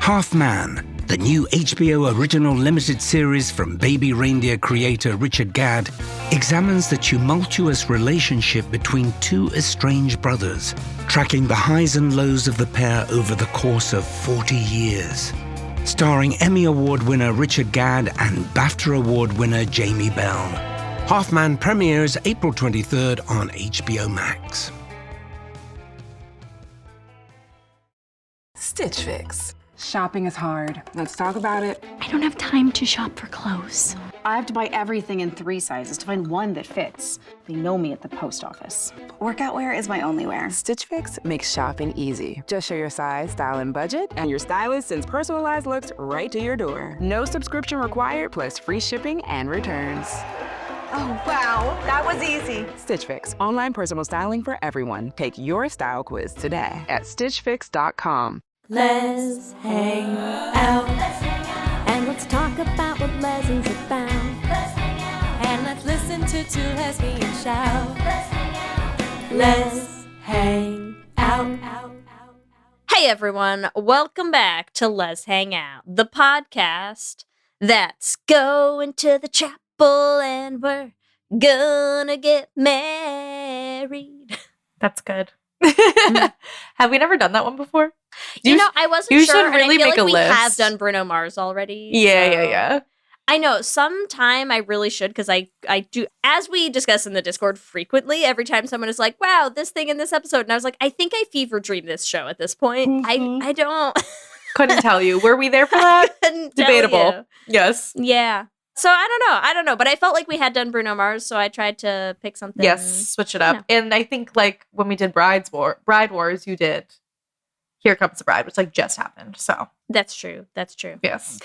Half Man, the new HBO original limited series from Baby Reindeer creator Richard Gadd, examines the tumultuous relationship between two estranged brothers, tracking the highs and lows of the pair over the course of 40 years. Starring Emmy Award winner Richard Gadd and BAFTA Award winner Jamie Bell. Half Man premieres April 23rd on HBO Max. Stitch Fix. Shopping is hard. Let's talk about it. I don't have time to shop for clothes. I have to buy everything in 3 sizes to find one that fits. They know me at the post office. Workout wear is my only wear. Stitch Fix makes shopping easy. Just show your size, style, and budget, and your stylist sends personalized looks right to your door. No subscription required, plus free shipping and returns. Oh, wow, that was easy. Stitch Fix, online personal styling for everyone. Take your style quiz today at stitchfix.com. Let's hang out. And let's talk about what Lez is about. And let's listen to two lesbians shout. Let's hang out. Hey everyone, welcome back to Lez Hang Out, the podcast that's going to the chapel and we're gonna get married. That's good. Have we never done that one before? I wasn't you sure. Should really and I feel make like a we list. have done Bruno Mars already. Yeah. I know. Sometime I really should, because I do, as we discuss in the Discord frequently, every time someone is like, wow, this thing in this episode. And I was like, I think I fever dream this show at this point. Mm-hmm. I don't. Couldn't tell you. Were we there for that? Debatable. Tell you. Yes. Yeah. So I don't know. But I felt like we had done Bruno Mars, so I tried to pick something. Yes, switch it up. And I think like when we did Bride Wars, you did Here Comes the Bride, which like just happened. So That's true. yes.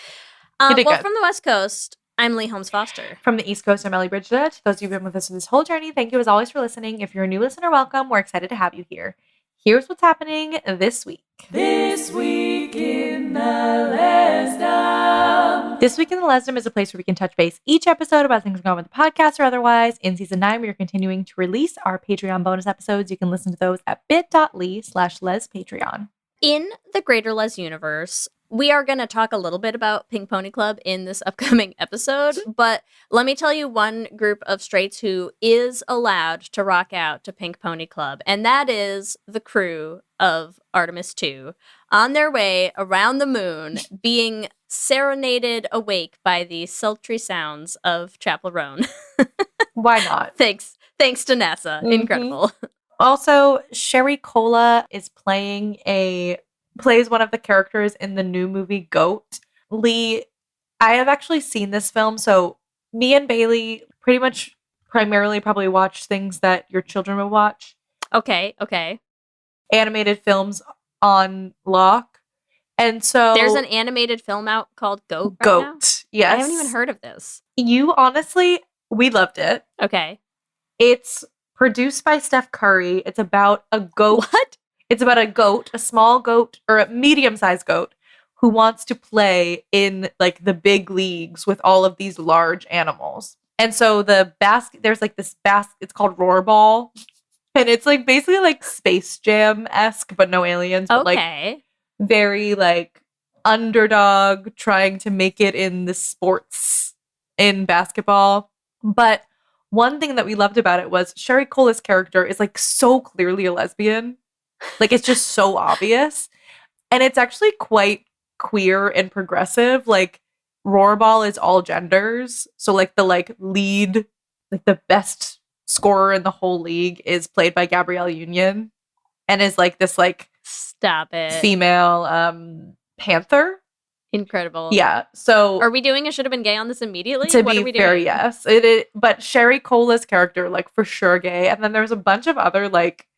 Well, good. from the West Coast, I'm Leigh Holmes Foster. From the East Coast, I'm Ellie Bridget. Those of you who've been with us through this whole journey, thank you as always for listening. If you're a new listener, welcome. We're excited to have you here. Here's what's happening this week. This week in the Lesdom. This week in the Lesdom is a place where we can touch base each episode about things going on with the podcast or otherwise. In season 9, we are continuing to release our Patreon bonus episodes. You can listen to those at bit.ly/LesPatreon. In the Greater Les universe, we are going to talk a little bit about Pink Pony Club in this upcoming episode, but let me tell you one group of straights who is allowed to rock out to Pink Pony Club, and that is the crew of Artemis 2 on their way around the moon, being serenaded awake by the sultry sounds of Chapel Roan. Why not? Thanks to NASA. Mm-hmm. Incredible. Also, Sherry Cola is plays one of the characters in the new movie Goat. Leigh, I have actually seen this film, so me and Bailey pretty much primarily probably watch things that your children would watch. Okay. Animated films on lock. And so there's an animated film out called Goat right now? Yes. I haven't even heard of this. You honestly, we loved it. Okay. It's produced by Steph Curry. It's about a goat. What? It's about a goat, a small goat or a medium-sized goat who wants to play in like the big leagues with all of these large animals. And so there's like this it's called Rollerball. And it's like basically like Space Jam-esque, but no aliens. But like very like underdog trying to make it in the sports in basketball. But one thing that we loved about it was Sherry Cola's character is like so clearly a lesbian. Like it's just so obvious. And it's actually quite queer and progressive. Like Rollerball is all genders. So like the like lead, like the best scorer in the whole league is played by Gabrielle Union and is like this like stop it female panther. Incredible. Yeah. So are we doing a should have been gay on this immediately? To be fair, yes. It is, but Sherry Cola's character, like for sure gay. And then there's a bunch of other like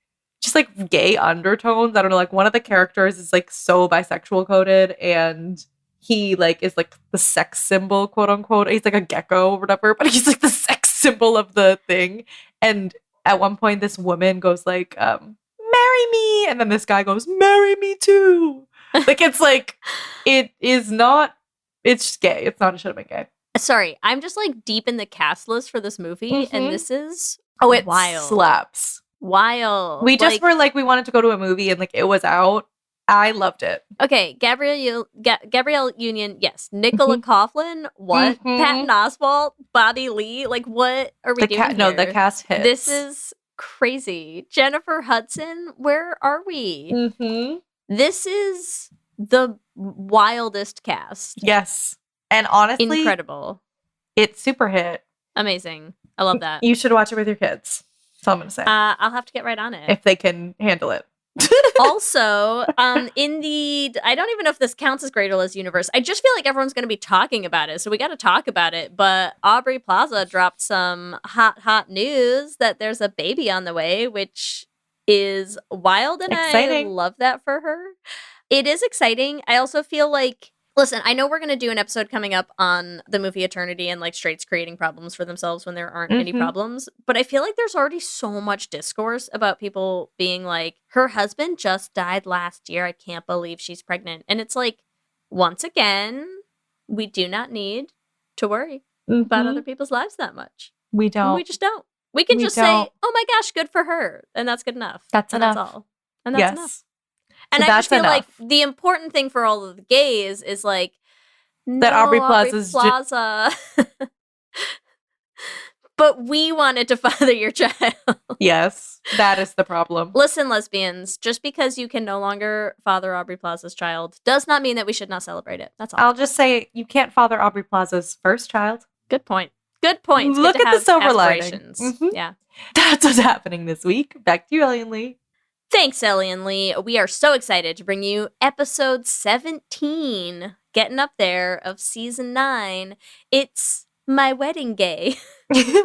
just like gay undertones. I don't know, like one of the characters is like so bisexual coded and he like is like the sex symbol, quote unquote. He's like a gecko or whatever, but he's like the sex symbol of the thing. And at one point this woman goes like, marry me. And then this guy goes, marry me too. Like it's like, it's just gay. It's not a should have been gay. Sorry, I'm just like deep in the cast list for this movie and this is it wild. Slaps. Wild. We just were like, we wanted to go to a movie and like it was out I loved it. Okay, Gabrielle Union, yes. Nicola Coughlan, what? Patton Oswalt, Bobby Lee, like what are we doing here? No, the cast hits. This is crazy. Jennifer Hudson, where are we? This is the wildest cast. Yes. And honestly, incredible. It's super hit. Amazing. I love that. You should watch it with your kids. That's all I'm going to say. I'll have to get right on it. If they can handle it. Also, in the, I don't even know if this counts as Greater Lez universe. I just feel like everyone's going to be talking about it, so we got to talk about it. But Aubrey Plaza dropped some hot news that there's a baby on the way, which is wild, and exciting. I love that for her. It is exciting. I also feel like, listen, I know we're going to do an episode coming up on the movie Eternity and like straights creating problems for themselves when there aren't any problems. But I feel like there's already so much discourse about people being like, her husband just died last year. I can't believe she's pregnant. And it's like, once again, we do not need to worry about other people's lives that much. We don't. We just don't. We can just say, oh my gosh, good for her. And that's good enough. That's enough. That's all. And that's enough. And So I just feel enough. like the important thing for all of the gays is like that Aubrey Plaza's Plaza. But we wanted to father your child. Yes, that is the problem. Listen, lesbians, just because you can no longer father Aubrey Plaza's child does not mean that we should not celebrate it. That's all. I'll just say you can't father Aubrey Plaza's first child. Good point. Good point. It's Look good to at the have silver lining. aspirations. Yeah. That's what's happening this week. Back to you, Ellie and Leigh. Thanks, Ellie and Leigh. We are so excited to bring you episode 17, getting up there, of season 9. It's My Wedding Gay.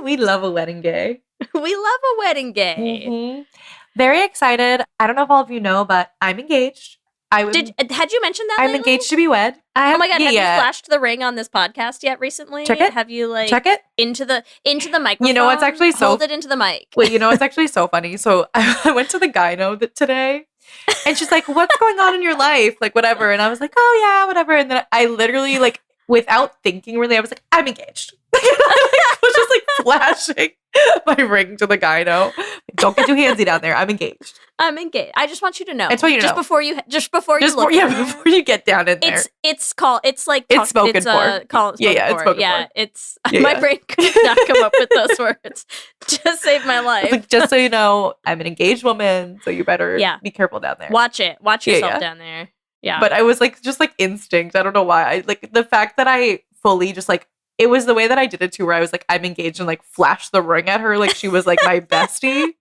We love a wedding gay. We love a wedding gay. Very excited. I don't know if all of you know, but I'm engaged. Had you mentioned that I'm lately? engaged to be wed. Oh my god, have you flashed the ring on this podcast yet recently? Check it. Have you like Check it into the microphone? You know what's actually so hold it into the mic. Wait, you know what's actually so funny? So I went to the gyno today, and she's like, "What's going on in your life? Like whatever." And I was like, "Oh yeah, whatever." And then I literally like, without thinking really, I was like, "I'm engaged." I was just like flashing my ring to the gyno. Don't get too handsy down there. I'm engaged. I'm engaged. I just want you to know. It's what you know. Before you before you get down in there. It's spoken for. It's spoken for. My brain could not come up with those words. Just saved my life. Like, just so you know, I'm an engaged woman, so you better be careful down there. Watch it. Watch yourself down there. Yeah. But I was like, just like instinct. I don't know why. I like the fact that I fully just like, it was the way that I did it too, where I was like, I'm engaged and like flashed the ring at her like she was like my bestie.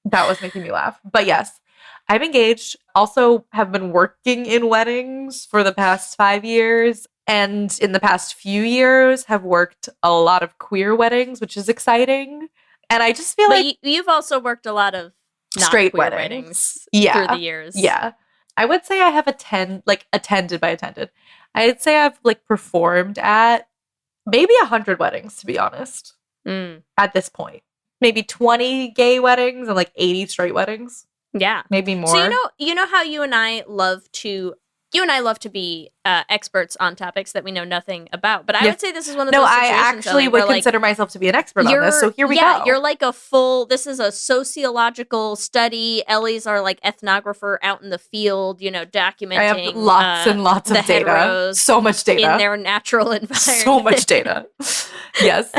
That was making me laugh. But yes, I'm engaged. Also have been working in weddings for the past 5 years. And in the past few years have worked a lot of queer weddings, which is exciting. And I just feel like you've also worked a lot of straight weddings through the years. Yeah. I would say I have attended. I'd say I've like performed at maybe 100 weddings, to be honest, at this point. Maybe 20 gay weddings and like 80 straight weddings. Yeah. Maybe more. So you know how you and I love to be experts on topics that we know nothing about. But I would say this is one of those situations. No, I actually would consider myself to be an expert on this. So here we go. Yeah, you're like this is a sociological study. Ellie's our like ethnographer out in the field, documenting. I have lots and lots of data. So much data. In their natural environment. So much data. Yes.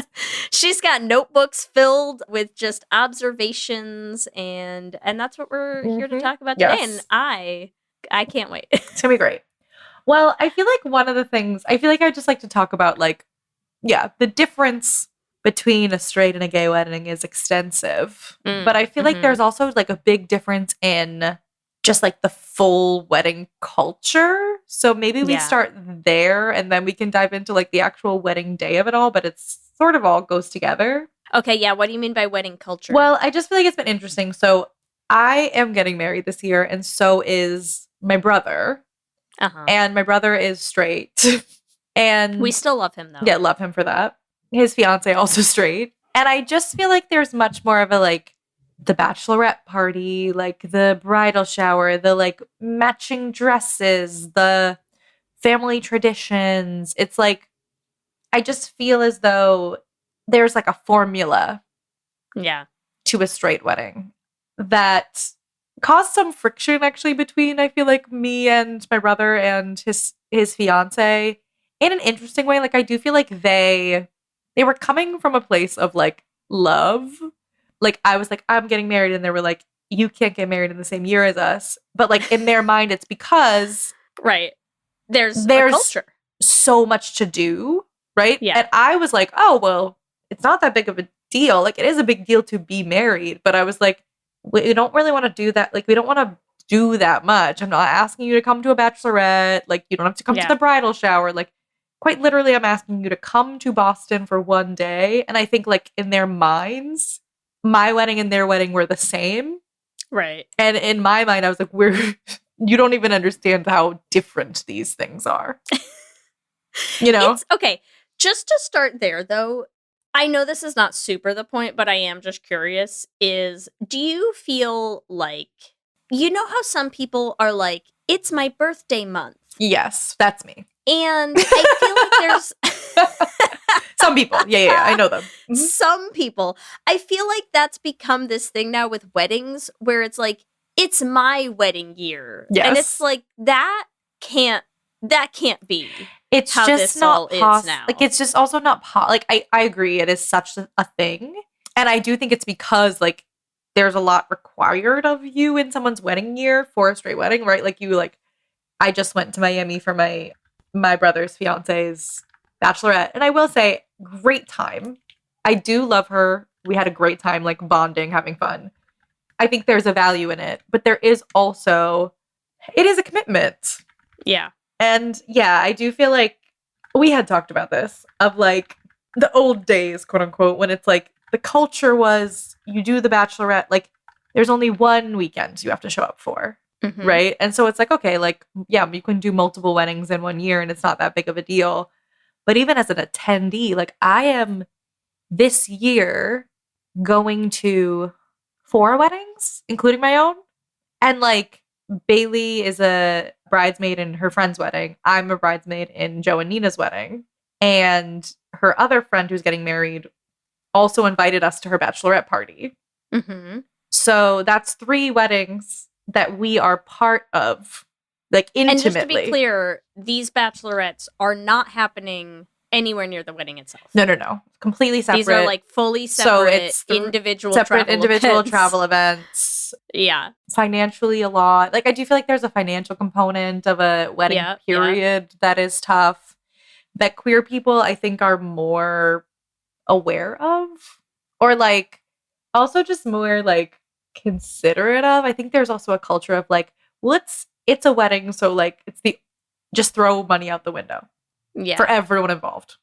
She's got notebooks filled with just observations, and that's what we're here to talk about today. And I can't wait. It's gonna be great. Well, I feel like one of the things, I'd just like to talk about, like, the difference between a straight and a gay wedding is extensive. But I feel like there's also like a big difference in just like the full wedding culture. So maybe we start there and then we can dive into like the actual wedding day of it all, but it's sort of all goes together. Okay, yeah. What do you mean by wedding culture? Well, I just feel like it's been interesting. So I am getting married this year, and so is my brother. And my brother is straight. And we still love him, though. Yeah, love him for that. His fiance also straight. And I just feel like there's much more of a like the bachelorette party, like the bridal shower, the like matching dresses, the family traditions. It's like, I just feel as though there's like a formula to a straight wedding that caused some friction actually between, I feel like, me and my brother and his fiance in an interesting way. Like, I do feel like they were coming from a place of like love. Like, I was like, I'm getting married, and they were like, you can't get married in the same year as us. But like in their mind, it's because right. There's a culture. So much to do, right? Yeah. And I was like, oh, well, it's not that big of a deal. Like, it is a big deal to be married. But I was like, we don't really want to do that. Like, we don't want to do that much. I'm not asking you to come to a bachelorette. Like, you don't have to come to the bridal shower. Like, quite literally, I'm asking you to come to Boston for one day. And I think, like, in their minds, my wedding and their wedding were the same. Right. And in my mind, I was like, you don't even understand how different these things are. You know? Okay. Just to start there, though, I know this is not super the point, but I am just curious, do you feel like, you know how some people are like, it's my birthday month? Yes, that's me. And I feel like there's... Some people. Yeah, I know them. Mm-hmm. Some people. I feel like that's become this thing now with weddings where it's like, it's my wedding year. Yes. And it's like, that can't be. It's how just this not all is now. Like, it's just also not like, I agree, it is such a thing. And I do think it's because, like, there's a lot required of you in someone's wedding year for a straight wedding, right? Like, I just went to Miami for my brother's fiance's bachelorette. And I will say, great time. I do love her. We had a great time, like, bonding, having fun. I think there's a value in it. But there is also, it is a commitment. Yeah. And yeah, I do feel like we had talked about this of like the old days, quote unquote, when it's like the culture was you do the bachelorette, like there's only one weekend you have to show up for, right? And so it's like, okay, like, yeah, you can do multiple weddings in one year and it's not that big of a deal. But even as an attendee, like I am this year going to 4 weddings, including my own. And like Bailey is a bridesmaid in her friend's wedding. I'm a bridesmaid in Joe and Nina's wedding. And her other friend who's getting married also invited us to her bachelorette party. Mm-hmm. So that's 3 weddings that we are part of, like intimately. And just to be clear, these bachelorettes are not happening anywhere near the wedding itself. No. Completely separate. These are like fully separate, individual travel events. Yeah. Financially a lot. Like I do feel like there's a financial component of a wedding period that is tough. That queer people, I think, are more aware of. Or like also just more like considerate of. I think there's also a culture of like, well, it's a wedding, so like just throw money out the window. Yeah. For everyone involved.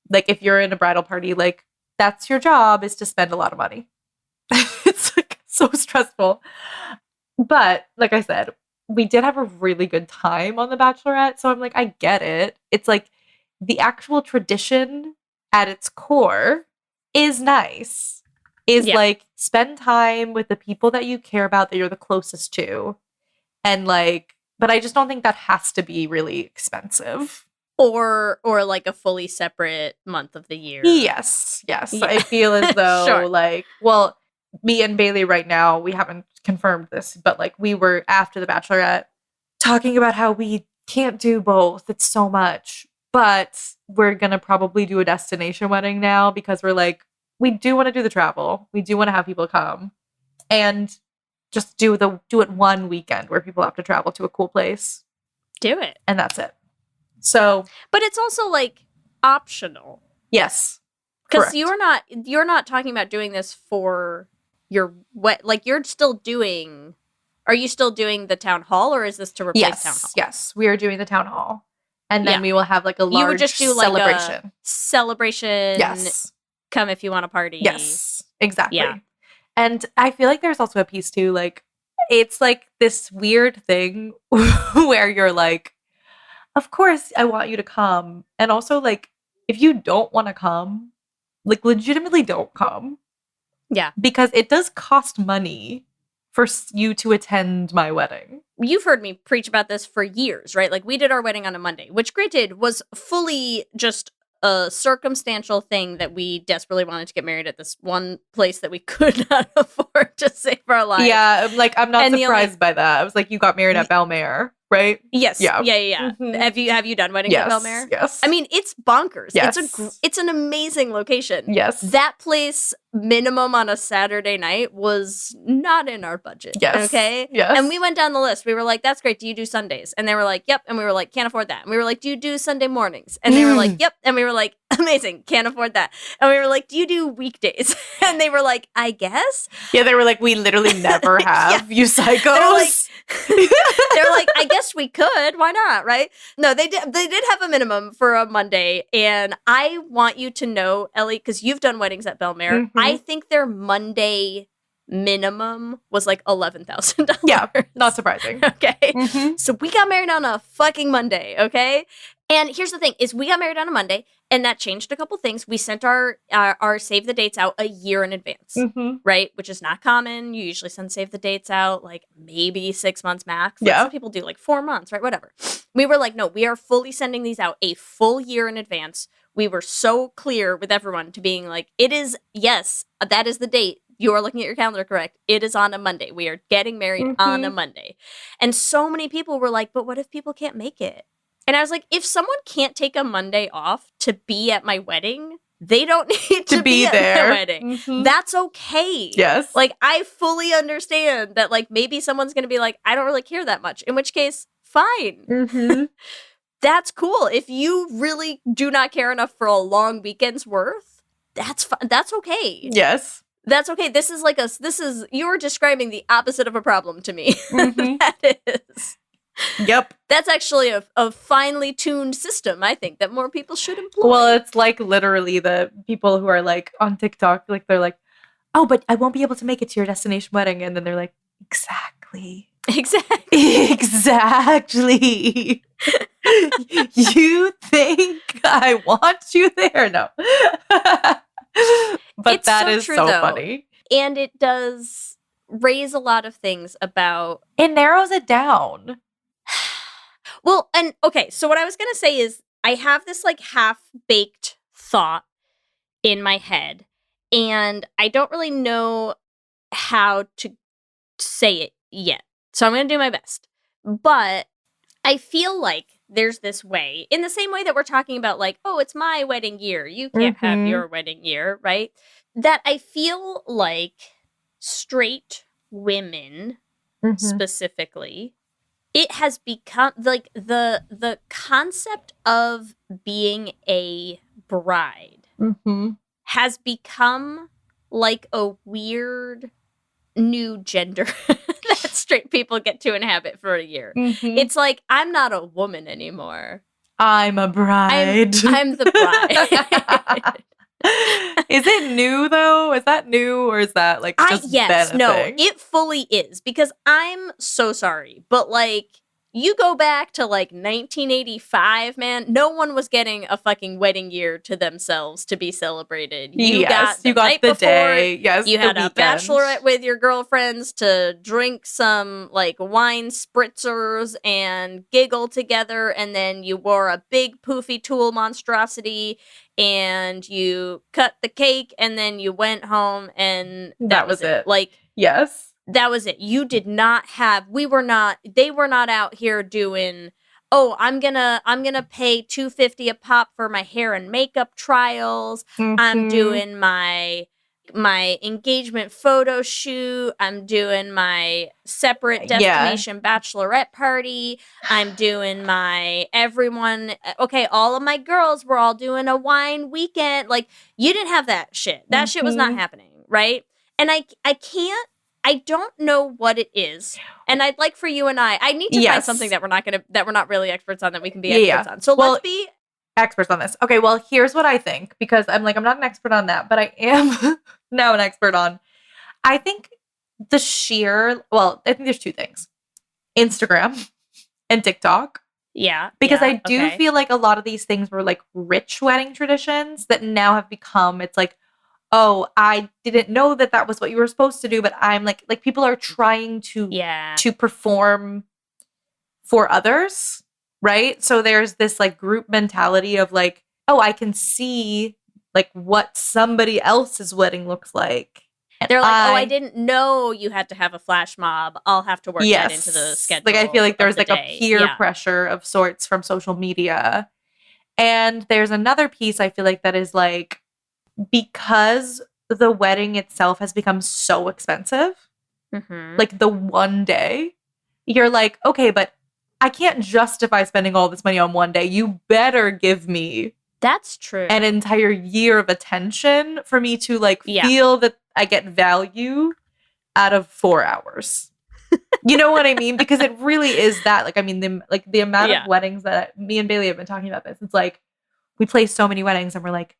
Like if you're in a bridal party, like that's your job is to spend a lot of money. It's like so stressful. But like I said, we did have a really good time on The Bachelorette. So I'm like, I get it. It's like the actual tradition at its core is nice. Like spend time with the people that you care about, that you're the closest to. And like, but I just don't think that has to be really expensive. Or like a fully separate month of the year. Yes. Yeah. I feel as though like, well, me and Bailey right now, we haven't confirmed this, but like we were after The Bachelorette talking about how we can't do both. It's so much. But we're going to probably do a destination wedding now because we're like, we do want to do the travel. We do want to have people come and just do it one weekend where people have to travel to a cool place. Do it. And that's it. So, but it's also like optional. Yes. Because you're not talking about doing this for your like you're still doing. Are you still doing the town hall, or is this to replace town hall? Yes, we are doing the town hall, and then we will have like a large you would just do celebration. Like a celebration. Yes. Come if you want a party. Yes. Exactly. Yeah. And I feel like there's also a piece too, like it's like this weird thing where you're like, of course, I want you to come. And also, like, if you don't want to come, like, legitimately don't come. Yeah. Because it does cost money for you to attend my wedding. You've heard me preach about this for years, right? Like, we did our wedding on a Monday, which granted was fully just a circumstantial thing that we desperately wanted to get married at this one place that we could not afford to save our lives. Yeah, like I'm not And surprised by that. I was like, you got married at Belmare, right? Yes. Yeah. Yeah. Mhm. Have you done weddings at Belmare? Yes. I mean, it's bonkers. Yes. It's an amazing location. Yes. That place minimum on a Saturday night was not in our budget. Yes. Okay. Yes. And we went down the list. We were like, "That's great. Do you do Sundays?" And they were like, "Yep." And we were like, "Can't afford that." And we were like, "Do you do Sunday mornings?" And they were like, "Yep." And we were like, "Amazing. Can't afford that." And we were like, "Do you do weekdays?" And they were like, "I guess." Yeah, they were like, "We literally never have, you psychos." They're like, "I guess we could. Why not?" Right? No, they did have a minimum for a Monday, and I want you to know, Ellie, because you've done weddings at Belmare. I think their Monday minimum was like $11,000. Yeah, not surprising. Okay, so we got married on a fucking Monday. Okay, and here's the thing: is we got married on a Monday, and that changed a couple things. We sent our save the dates out a year in advance, right? Which is not common. You usually send save the dates out like maybe 6 months max. Like, some people do like 4 months, right? Whatever. We were like, no, we are fully sending these out a full year in advance. We were so clear with everyone to being like, it is, yes, that is the date. You are looking at your calendar correct. It is on a Monday. We are getting married on a Monday. And so many people were like, but what if people can't make it? And I was like, if someone can't take a Monday off to be at my wedding, they don't need to be there at my wedding. That's okay. Yes. Like, I fully understand that, like, maybe someone's going to be like, I don't really care that much. In which case, fine. That's cool. If you really do not care enough for a long weekend's worth, that's that's okay. Yes. That's okay. This is you're describing the opposite of a problem to me. That is. Yep. That's actually a finely tuned system, I think, that more people should employ. Well, it's like literally the people who are like on TikTok, like they're like, "Oh, but I won't be able to make it to your destination wedding." And then they're like, "Exactly. Exactly. You think I want you there?" No. But it's that so is true, so though. funny. And it does raise a lot of things about... It narrows it down. Well, and okay, so what I was going to say is I have this like half-baked thought in my head, and I don't really know how to say it yet. So I'm going to do my best. But I feel like there's this way, in the same way that we're talking about like, oh, it's my wedding year. You can't have your wedding year, right? That I feel like straight women specifically, it has become like the concept of being a bride has become like a weird new gender that straight people get to inhabit for a year. It's like, I'm not a woman anymore. I'm a bride. I'm the bride. Is it new though? Is that new, or is that like just been a thing? It fully is, because I'm so sorry, but like, you go back to like 1985, man, no one was getting a fucking wedding year to themselves to be celebrated. You got the day. Yes, you had a bachelorette with your girlfriends to drink some like wine spritzers and giggle together, and then you wore a big poofy tulle monstrosity and you cut the cake, and then you went home, and that was it. Like, yes. That was it. You did not have, they were not out here doing, oh, I'm gonna pay $250 a pop for my hair and makeup trials. I'm doing my engagement photo shoot. I'm doing my separate destination bachelorette party. I'm doing my all of my girls were all doing a wine weekend. Like, you didn't have that shit. That shit was not happening, right? And I don't know what it is, and I'd like for you and I need to find something that we're not really experts on, that we can be experts on. So let's be experts on this. Okay, well, here's what I think, because I'm not an expert on that, but I am now an expert on, I think I think there's two things: Instagram and TikTok. Yeah. Because I do feel like a lot of these things were like rich wedding traditions that now have become, it's like, oh, I didn't know that was what you were supposed to do, but I'm like people are trying to perform for others, right? So there's this like group mentality of like, oh, I can see like what somebody else's wedding looks like. And They're like, oh, I didn't know you had to have a flash mob. I'll have to work that into the schedule. Like I feel like there's of the like day. a peer pressure of sorts from social media. And there's another piece I feel like that is like, because the wedding itself has become so expensive, like the one day, you're like, okay, but I can't justify spending all this money on one day. You better give me That's true. an entire year of attention for me to like feel that I get value out of 4 hours. You know what I mean? Because it really is that. Like, I mean, the amount of weddings that me and Bailey have been talking about this. It's like we play so many weddings and we're like,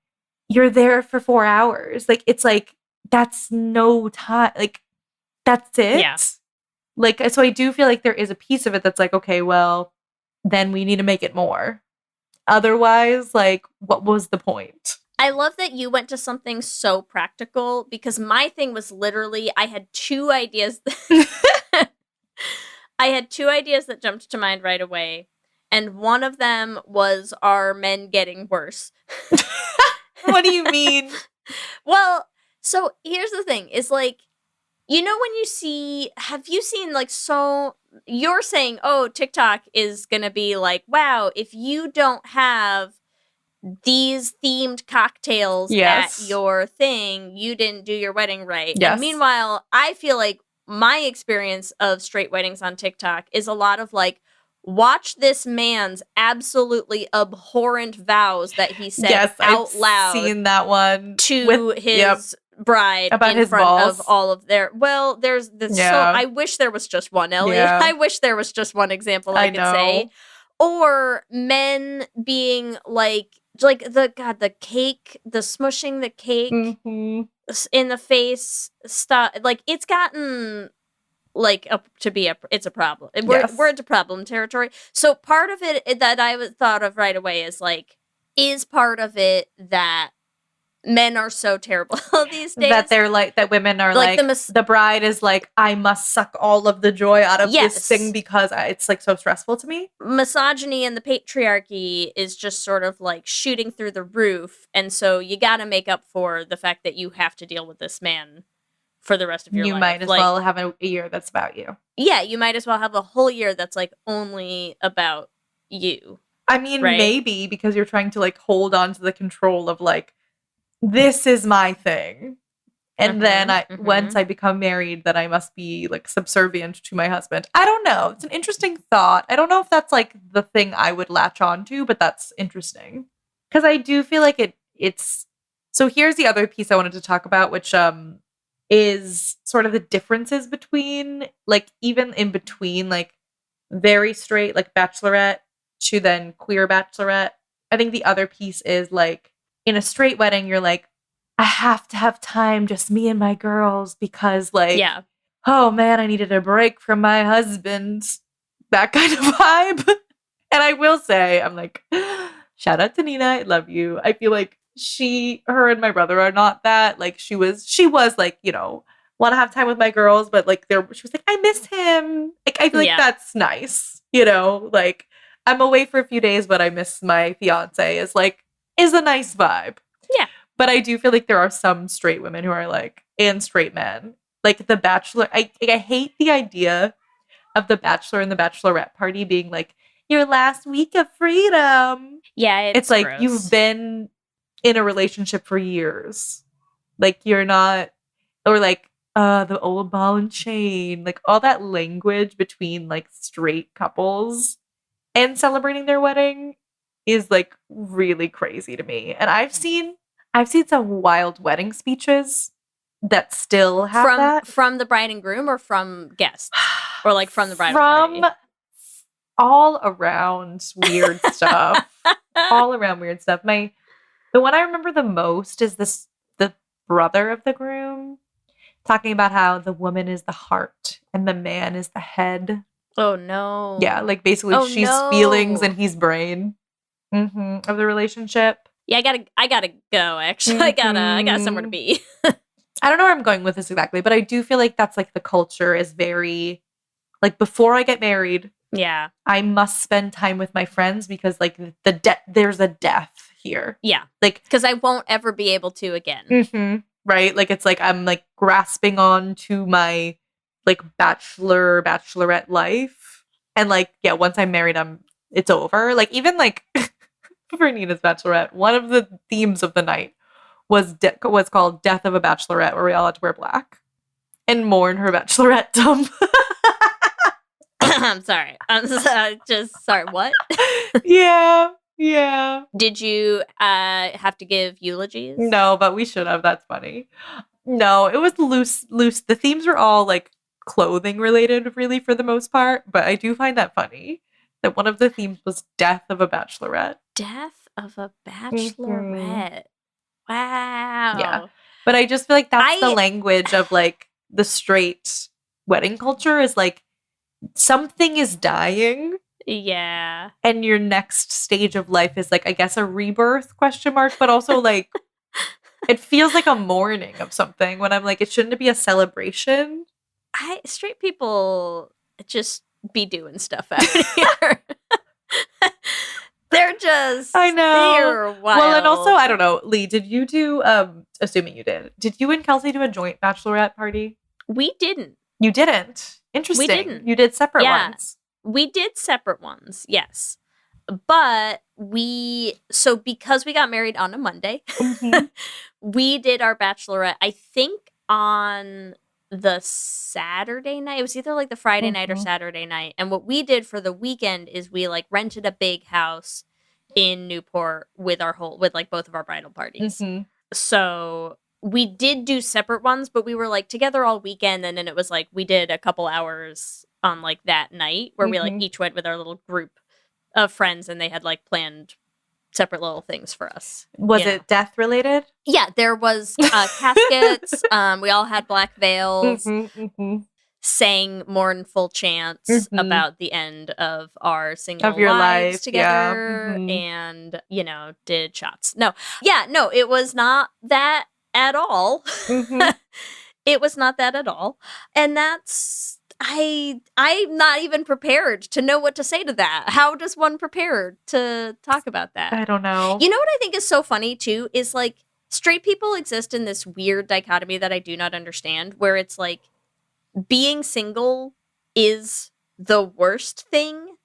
you're there for 4 hours. Like, it's like, that's no time. Like, that's it. Yeah. Like, so I do feel like there is a piece of it that's like, okay, well, then we need to make it more. Otherwise, like, what was the point? I love that you went to something so practical because my thing was literally, I had two ideas. I had two ideas that jumped to mind right away. And one of them was, are men getting worse? What do you mean? Well, so here's the thing is like, you know, when you see, have you seen like, so you're saying, oh, TikTok is going to be like, wow, if you don't have these themed cocktails at your thing, you didn't do your wedding right. Yes. And meanwhile, I feel like my experience of straight weddings on TikTok is a lot of like, watch this man's absolutely abhorrent vows that he said out loud. Seen that one to his bride about in his front balls. of all of their. Well, there's this. So I wish there was just one, Ellie. Yeah. I wish there was just one example I could say. Or men being like the cake, the smushing the cake in the face stuff. Like it's gotten like it's a problem. We're into problem territory. So part of it that I thought of right away is like, is part of it that men are so terrible these days that they're like, that women are like the bride is like, I must suck all of the joy out of this thing because it's like so stressful to me. Misogyny and the patriarchy is just sort of like shooting through the roof, and so you got to make up for the fact that you have to deal with this man for the rest of your life. You might as well have a year that's about you. Yeah, you might as well have a whole year that's like only about you. I mean, maybe because you're trying to like hold on to the control of like, this is my thing. And then once I become married, that I must be like subservient to my husband. I don't know. It's an interesting thought. I don't know if that's like the thing I would latch on to, but that's interesting. Because I do feel like it's... So here's the other piece I wanted to talk about, which is sort of the differences between, like, even in between, like, very straight, like, bachelorette to then queer bachelorette. I think the other piece is, like, in a straight wedding, you're like, I have to have time, just me and my girls, because, like, oh, man, I needed a break from my husband. That kind of vibe. And I will say, I'm like, shout out to Nina, I love you. I feel like her and my brother are not that. Like, she was like, you know, want to have time with my girls, but like she was like, I miss him. Like, I feel like that's nice, you know, like I'm away for a few days, but I miss my fiance is a nice vibe. Yeah. But I do feel like there are some straight women who are like, and straight men, like The Bachelor. I hate the idea of the Bachelor and the Bachelorette party being like your last week of freedom. Yeah. It's like, gross. you've been in a relationship for years. Like, you're not, or like, the old ball and chain, like all that language between like straight couples and celebrating their wedding is like really crazy to me. And I've seen some wild wedding speeches that still have that. From the bride and groom, or from guests, or like from the bridal party? All around weird stuff. All around weird stuff. The one I remember the most is the brother of the groom talking about how the woman is the heart and the man is the head. Oh no. Yeah, like basically she's feelings and he's brain of the relationship. Yeah, I gotta go, actually. I got somewhere to be. I don't know where I'm going with this exactly, but I do feel like that's like the culture is very like, before I get married, yeah, I must spend time with my friends because like there's a death here. Yeah. Like, because I won't ever be able to again. Right? Like, it's like I'm like grasping on to my like bachelorette life. And like, yeah, once I'm married, it's over. Like, even like for Nina's bachelorette, one of the themes of the night was called Death of a Bachelorette, where we all had to wear black and mourn her bacheloretteum. I'm sorry. Sorry, what? Yeah. Did you have to give eulogies? No, but we should have. That's funny. No, it was loose. The themes were all like clothing related, really, for the most part. But I do find that funny that one of the themes was Death of a Bachelorette. Death of a Bachelorette. Wow. Yeah. But I just feel like that's the language of like the straight wedding culture is like something is dying. Yeah. And your next stage of life is like, I guess, a rebirth ? But also like it feels like a mourning of something when I'm like, it shouldn't be a celebration. Straight people just be doing stuff out here. They're just, I know. They're wild. Well, and also, I don't know, Leigh, did you do, assuming you did you and Kelsey do a joint bachelorette party? We didn't. You didn't? Interesting. We didn't. You did separate ones. We did separate ones, yes. But because we got married on a Monday, we did our bachelorette, I think, on the Saturday night. It was either like the Friday night or Saturday night. And what we did for the weekend is we like rented a big house in Newport with like both of our bridal parties. So we did do separate ones, but we were like together all weekend. And then it was like we did a couple hours on like that night where we like each went with our little group of friends and they had like planned separate little things for us. Was it death related? Yeah, there was caskets. We all had black veils, sang mournful chants about the end of our single of your lives life together, and did shots. No, it was not that at all. It was not that at all, and that's. I'm not even prepared to know what to say to that. How does one prepare to talk about that? I don't know. You know what I think is so funny too is like straight people exist in this weird dichotomy that I do not understand, where it's like being single is the worst thing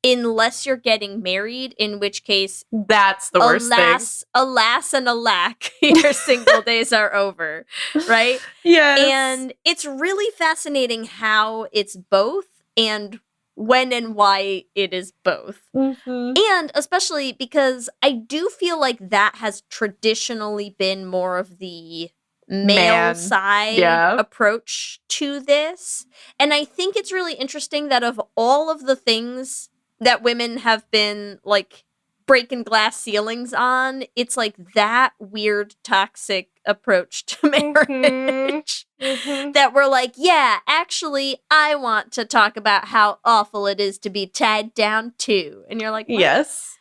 unless you're getting married, in which case that's the worst thing. Alas and alack, your single days are over, right? Yes. And it's really fascinating how it's both and when and why it is both. And especially because I do feel like that has traditionally been more of the male side approach to this. And I think it's really interesting that of all of the things that women have been like breaking glass ceilings on, it's like that weird toxic approach to marriage that we're like, yeah, actually I want to talk about how awful it is to be tied down too. And you're like, what? Yes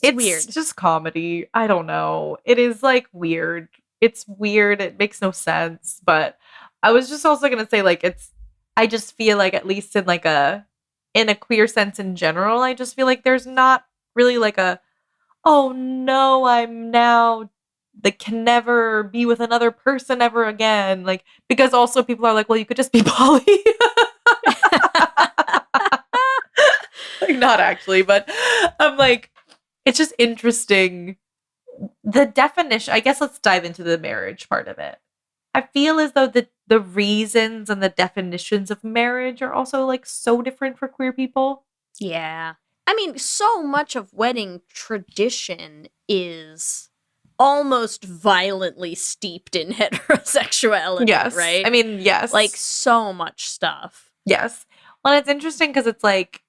it's weird. Just comedy. I don't know, it is like weird. It's weird, it makes no sense. But I was just also gonna say like I just feel like at least in a queer sense in general, I just feel like there's not really like oh no, I'm now like can never be with another person ever again. Like, because also people are like, well, you could just be poly. Like, not actually, but I'm like, it's just interesting. The definition, I guess let's dive into the marriage part of it. I feel as though the reasons and the definitions of marriage are also like so different for queer people. Yeah. I mean, so much of wedding tradition is almost violently steeped in heterosexuality, yes. right? I mean, yes. Like so much stuff. Yes. Well, it's interesting because it's like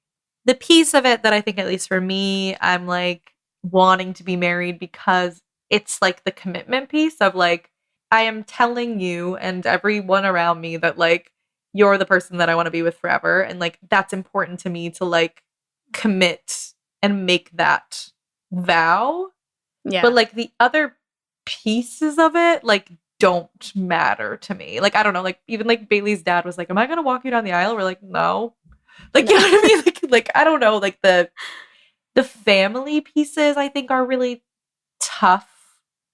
the piece of it that I think, at least for me, I'm like wanting to be married because it's like the commitment piece of like, I am telling you and everyone around me that like you're the person that I want to be with forever. And like that's important to me to like commit and make that vow. Yeah. But like the other pieces of it like don't matter to me. Like, I don't know, like even like Bailey's dad was like, am I gonna walk you down the aisle? We're like, no. Like, you know what I mean? Like I don't know, like the The family pieces, I think, are really tough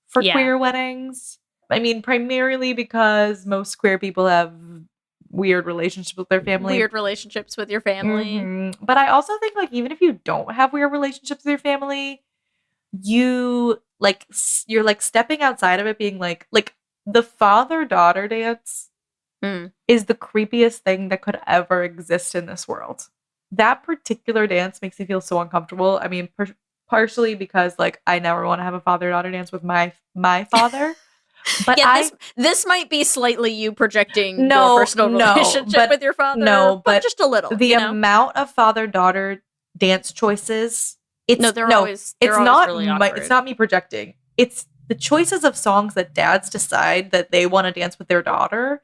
for Yeah. queer weddings. I mean, primarily because most queer people have weird relationships with their family. Weird relationships with your family. Mm-hmm. But I also think, like, even if you don't have weird relationships with your family, you're like stepping outside of it, being like the father-daughter dance is the creepiest thing that could ever exist in this world. That particular dance makes me feel so uncomfortable. I mean, partially because like I never want to have a father-daughter dance with my father. But yeah, this might be slightly you projecting your personal relationship with your father, but just a little. The amount of father-daughter dance choices, it's always not really awkward. It's not me projecting. It's the choices of songs that dads decide that they want to dance with their daughter.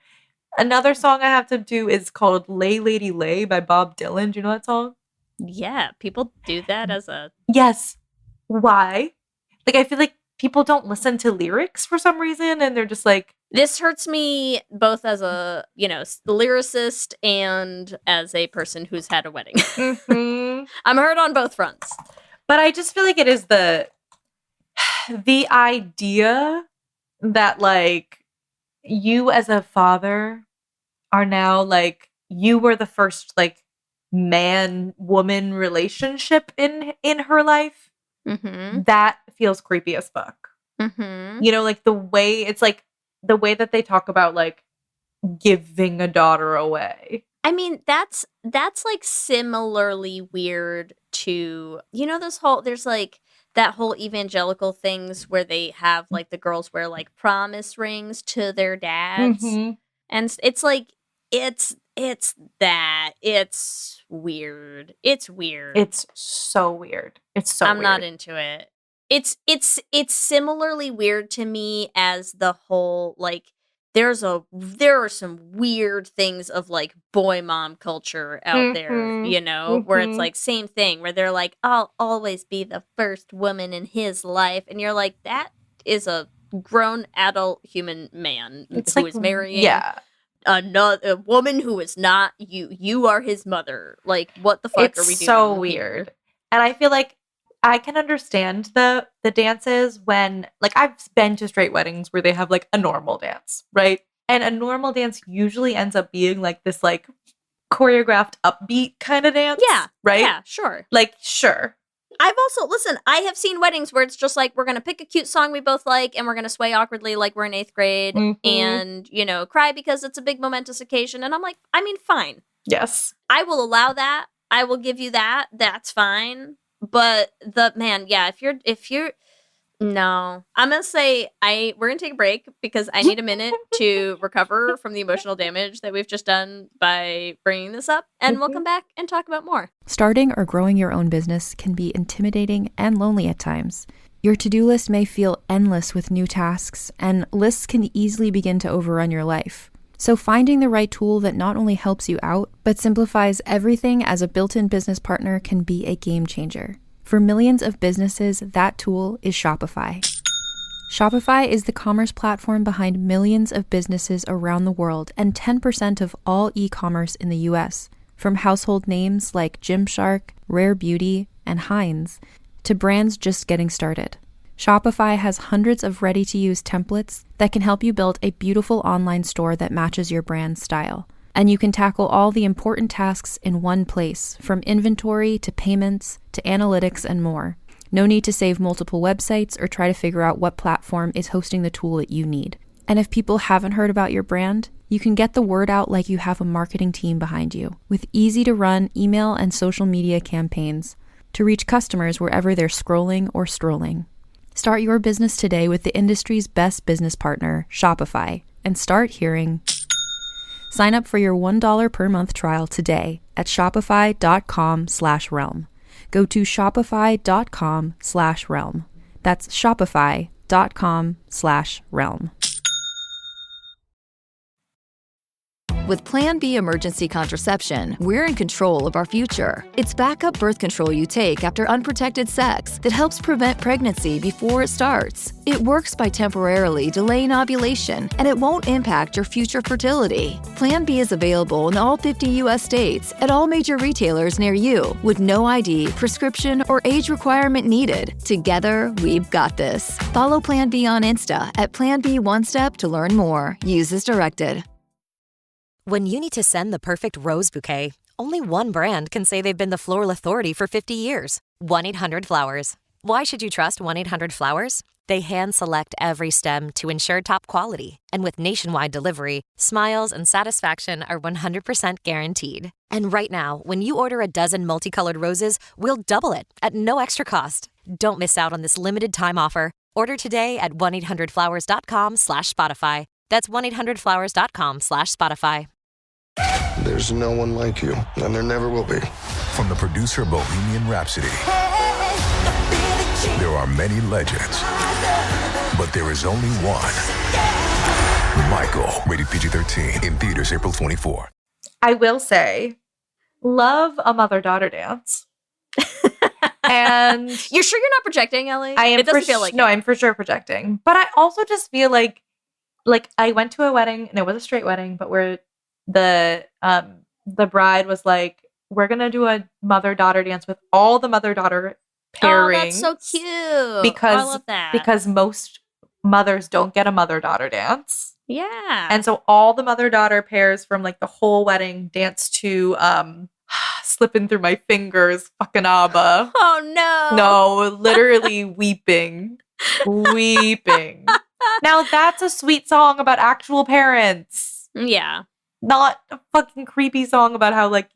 Another song I have to do is called "Lay Lady Lay" by Bob Dylan. Do you know that song? Yeah, people do that as a... Yes. Why? Like, I feel like people don't listen to lyrics for some reason, and they're just like... This hurts me both as a, lyricist and as a person who's had a wedding. Mm-hmm. I'm hurt on both fronts. But I just feel like it is the idea that, like, you as a father are now, like, you were the first, like, man-woman relationship in her life. Mm-hmm. That feels creepy as fuck. Mm-hmm. Like, the way that they talk about, like, giving a daughter away. I mean, that's like similarly weird to, there's like that whole evangelical things where they have like the girls wear like promise rings to their dads. Mm-hmm. And it's like, it's weird. It's weird. It's so weird. I'm not into it. It's similarly weird to me as the whole, like, there are some weird things of like boy mom culture out there, where it's like same thing where they're like, I'll always be the first woman in his life. And you're like, that is a grown adult human man who is marrying a woman who is not you. You are his mother. Like, what the fuck are we doing? It's so weird. And I feel like I can understand the dances when, like, I've been to straight weddings where they have like a normal dance, right? And a normal dance usually ends up being like this like choreographed upbeat kind of dance. Yeah. Right? Yeah, sure. Like, sure. I have seen weddings where it's just like, we're going to pick a cute song we both like and we're going to sway awkwardly like we're in 8th grade and, cry because it's a big momentous occasion. And I'm like, I mean, fine. Yes. I will allow that. I will give you that. That's fine. But if you're no, I'm going to say we're going to take a break because I need a minute to recover from the emotional damage that we've just done by bringing this up. And we'll come back and talk about more. Starting or growing your own business can be intimidating and lonely at times. Your to-do list may feel endless with new tasks, and lists can easily begin to overrun your life. So finding the right tool that not only helps you out, but simplifies everything as a built-in business partner can be a game changer. For millions of businesses, that tool is Shopify. Shopify is the commerce platform behind millions of businesses around the world and 10% of all e-commerce in the US. From household names like Gymshark, Rare Beauty, and Heinz, to brands just getting started. Shopify has hundreds of ready-to-use templates that can help you build a beautiful online store that matches your brand style. And you can tackle all the important tasks in one place, from inventory to payments to analytics and more. No need to save multiple websites or try to figure out what platform is hosting the tool that you need. And if people haven't heard about your brand, you can get the word out like you have a marketing team behind you, with easy-to-run email and social media campaigns to reach customers wherever they're scrolling or strolling. Start your business today with the industry's best business partner, Shopify, and start hearing. Sign up for your $1 per month trial today at shopify.com/realm. Go to shopify.com/realm. That's shopify.com/realm. With Plan B emergency contraception, we're in control of our future. It's backup birth control you take after unprotected sex that helps prevent pregnancy before it starts. It works by temporarily delaying ovulation, and it won't impact your future fertility. Plan B is available in all 50 U.S. states at all major retailers near you, with no ID, prescription, or age requirement needed. Together, we've got this. Follow Plan B on Insta at Plan B One Step to learn more. Use as directed. When you need to send the perfect rose bouquet, only one brand can say they've been the floral authority for 50 years. 1-800-Flowers. Why should you trust 1-800-Flowers? They hand-select every stem to ensure top quality. And with nationwide delivery, smiles and satisfaction are 100% guaranteed. And right now, when you order a dozen multicolored roses, we'll double it at no extra cost. Don't miss out on this limited time offer. Order today at 1-800-Flowers.com/Spotify. That's 1-800-Flowers.com/Spotify. There's no one like you, and there never will be. From the producer of Bohemian Rhapsody, there are many legends, but there is only one. Michael, rated PG-13, in theaters April 24. I will say, love a mother-daughter dance. And you're sure you're not projecting, Ellie? I am. It doesn't feel like no, it. I'm for sure projecting. But I also just feel like I went to a wedding, and it was a straight wedding, but where the bride was like, "We're gonna do a mother-daughter dance with all the mother-daughter pairings." Oh, that's so cute. Because I love that. because most mothers don't get a mother-daughter dance. Yeah. And so all the mother-daughter pairs from like the whole wedding danced to Slipping Through My Fingers, fucking ABBA. Oh no. No, literally weeping. Weeping. Now that's a sweet song about actual parents. Yeah. Not a fucking creepy song about how like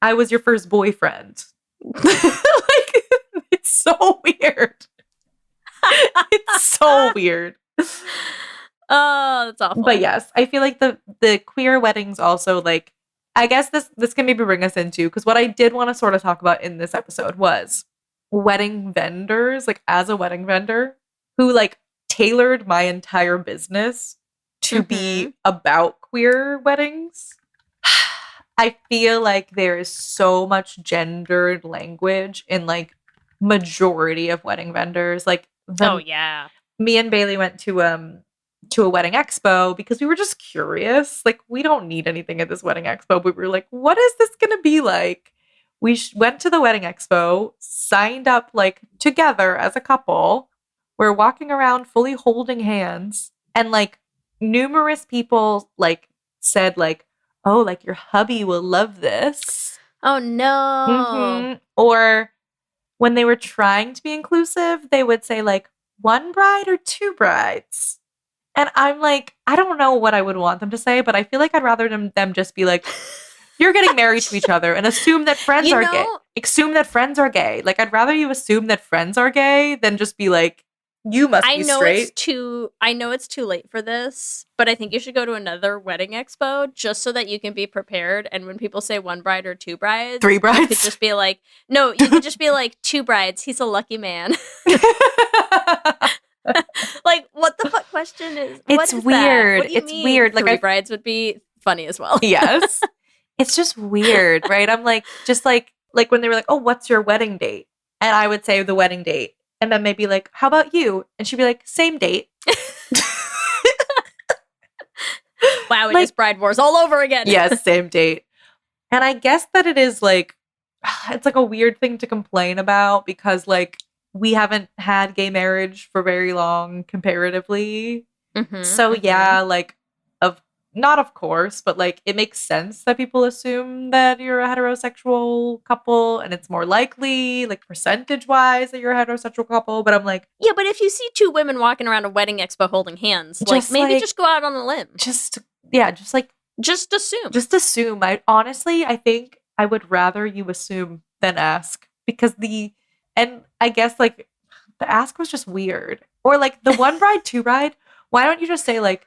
I was your first boyfriend. Like, it's so weird. It's so weird. Oh, that's awful. But yes, I feel like the queer weddings also, like, I guess this can maybe bring us into, because what I did want to sort of talk about in this episode was wedding vendors, like as a wedding vendor who like tailored my entire business to be about queer weddings. I feel like there is so much gendered language in like majority of wedding vendors. Like, oh yeah, me and Bailey went to a wedding expo because we were just curious. Like, we don't need anything at this wedding expo, but we were like, what is this gonna be like? We went to the wedding expo, signed up like together as a couple. We're walking around fully holding hands, and like numerous people like said like, oh, like your hubby will love this. Oh no. Mm-hmm. Or when they were trying to be inclusive, they would say like one bride or two brides. And I'm like, I don't know what I would want them to say, but I feel like I'd rather them just be like, you're getting married to each other, and assume that friends are gay. Assume that friends are gay. Like, I'd rather you assume that friends are gay than just be like, you must be straight. I know it's too late for this, but I think you should go to another wedding expo just so that you can be prepared. And when people say one bride or two brides, three brides, you could just be like, no, you could just be like, two brides. He's a lucky man. Like, what the fuck question is? It's weird. What do you it's mean? Weird. Three brides would be funny as well. Yes. It's just weird, right? I'm like, just like when they were like, oh, what's your wedding date? And I would say the wedding date. And then they'd be like, how about you? And she'd be like, same date. Wow, it is bride wars all over again. Yes, same date. And I guess that it is like, it's like a weird thing to complain about because like we haven't had gay marriage for very long comparatively. So yeah, like not of course, but like it makes sense that people assume that you're a heterosexual couple, and it's more likely, like percentage wise, that you're a heterosexual couple. But I'm like, yeah, but if you see two women walking around a wedding expo holding hands, like maybe just go out on a limb. Just assume. Just assume. I think I would rather you assume than ask, because and I guess like the ask was just weird. Or like the one bride, two bride. Why don't you just say like,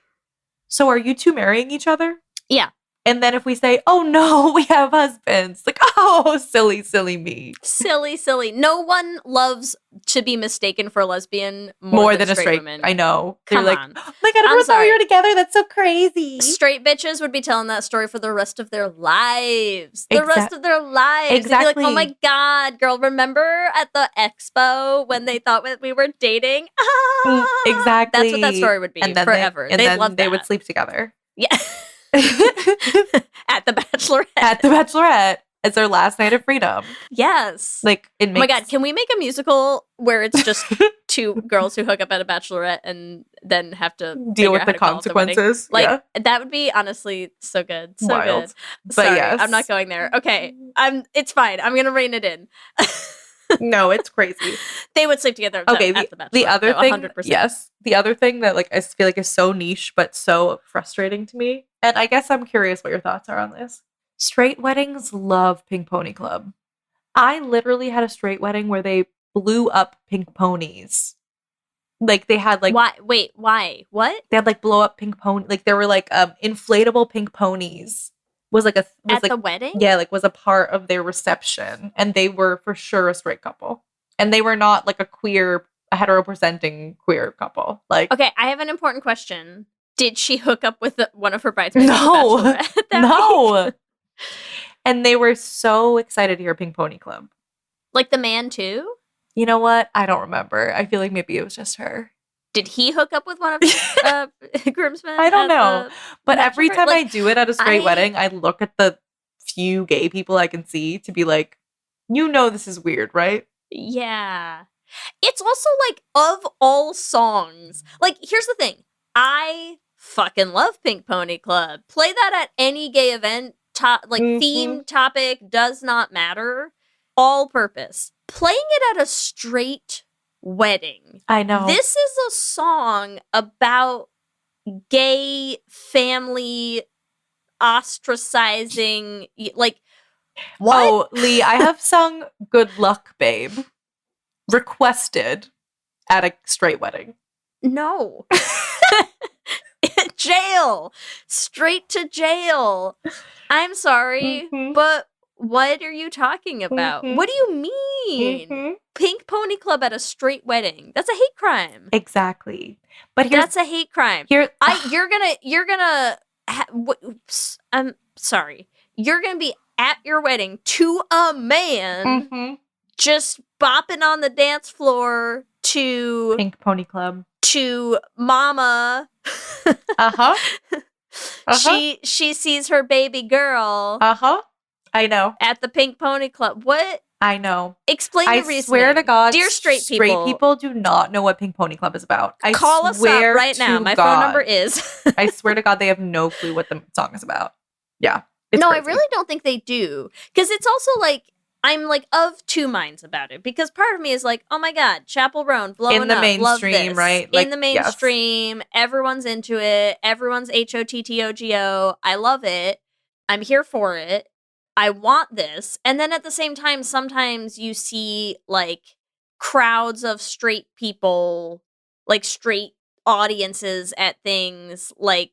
so are you two marrying each other? Yeah. And then if we say, oh no, we have husbands, like, oh, silly, silly me. Silly, silly. No one loves to be mistaken for a lesbian more than a straight woman. I know. Come They're like, on. oh my God, everyone thought we were together. That's so crazy. Straight bitches would be telling that story for the rest of their lives. The rest of their lives. Exactly. They'd be like, oh my God, girl, remember at the expo when they thought we were dating? Exactly. That's what that story would be forever. They They'd love that. they would sleep together. Yeah. At the Bachelorette. At the Bachelorette. It's their last night of freedom. Yes. Like, it makes... Oh my God, can we make a musical where it's just two girls who hook up at a Bachelorette and then have to deal with the consequences? Like, that would be honestly so good. So Wild. good. But Sorry, yes. I'm not going there. Okay. It's fine. I'm gonna rein it in. No, it's crazy. They would sleep together okay, at the Bachelorette. The other thing, 100%. yes. The other thing that like I feel like is so niche but so frustrating to me, and I guess I'm curious what your thoughts are on this. Straight weddings love Pink Pony Club. I literally had a straight wedding where they blew up pink ponies. Like they had like why? Wait, why? What? They had like blow up pink pony. Like there were like inflatable pink ponies. Was like the wedding? Yeah, like was a part of their reception, and they were for sure a straight couple, and they were not like a hetero presenting queer couple. Like okay, I have an important question. Did she hook up with one of her bridesmaids? No, no. And they were so excited to hear Pink Pony Club. Like the man too? You know what? I don't remember. I feel like maybe it was just her. Did he hook up with one of his groomsmen? I don't know. But every time I do it at a straight wedding, I look at the few gay people I can see to be like, you know this is weird, right? Yeah. It's also like, of all songs, like, here's the thing. I fucking love Pink Pony Club. Play that at any gay event. Theme, topic, does not matter. All purpose. Playing it at a straight wedding. I know. This is a song about gay family ostracizing. Like, what? Oh, Leigh, I have sung Good Luck, Babe. Requested at a straight wedding. No. Jail. Straight to jail. I'm sorry, but what are you talking about? What do you mean? Pink Pony Club at a straight wedding. That's a hate crime. Exactly. But that's a hate crime. You're gonna I'm sorry. You're gonna be at your wedding to a man just bopping on the dance floor to Pink Pony Club. To Mama. She sees her baby girl. I know. At the Pink Pony Club. What? I know. Explain the reason. I swear to God, dear straight people do not know what Pink Pony Club is about. Call us up right now. My phone number is. I swear to God, they have no clue what the song is about. Yeah. No, crazy. I really don't think they do. Because it's also like, I'm like of two minds about it. Because part of me is like, oh my God, Chapel Roan blowing up. In the mainstream, right? In the mainstream, everyone's into it. Everyone's HOTTOGO. I love it. I'm here for it. I want this. And then at the same time, sometimes you see like crowds of straight people, like straight audiences at things, like,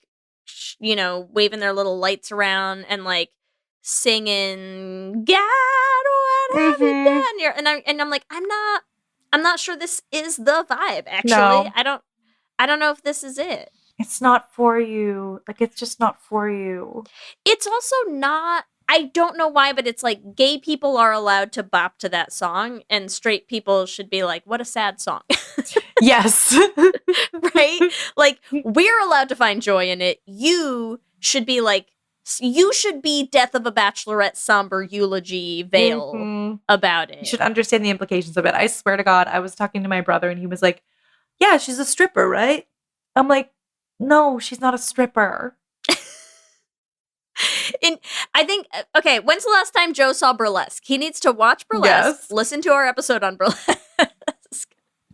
you know, waving their little lights around and like singing God, what have you done? And I'm like, I'm not sure this is the vibe, actually. No. I don't know if this is it. It's not for you. Like, it's just not for you. It's also not, I don't know why, but it's like gay people are allowed to bop to that song and straight people should be like, what a sad song. Yes. Right? Like, we're allowed to find joy in it. You should be like, you should be Death of a Bachelorette somber eulogy veil about it. You should understand the implications of it. I swear to God, I was talking to my brother and he was like, yeah, she's a stripper, right? I'm like, no, she's not a stripper. I think, okay, when's the last time Joe saw Burlesque? He needs to watch Burlesque, listen to our episode on Burlesque.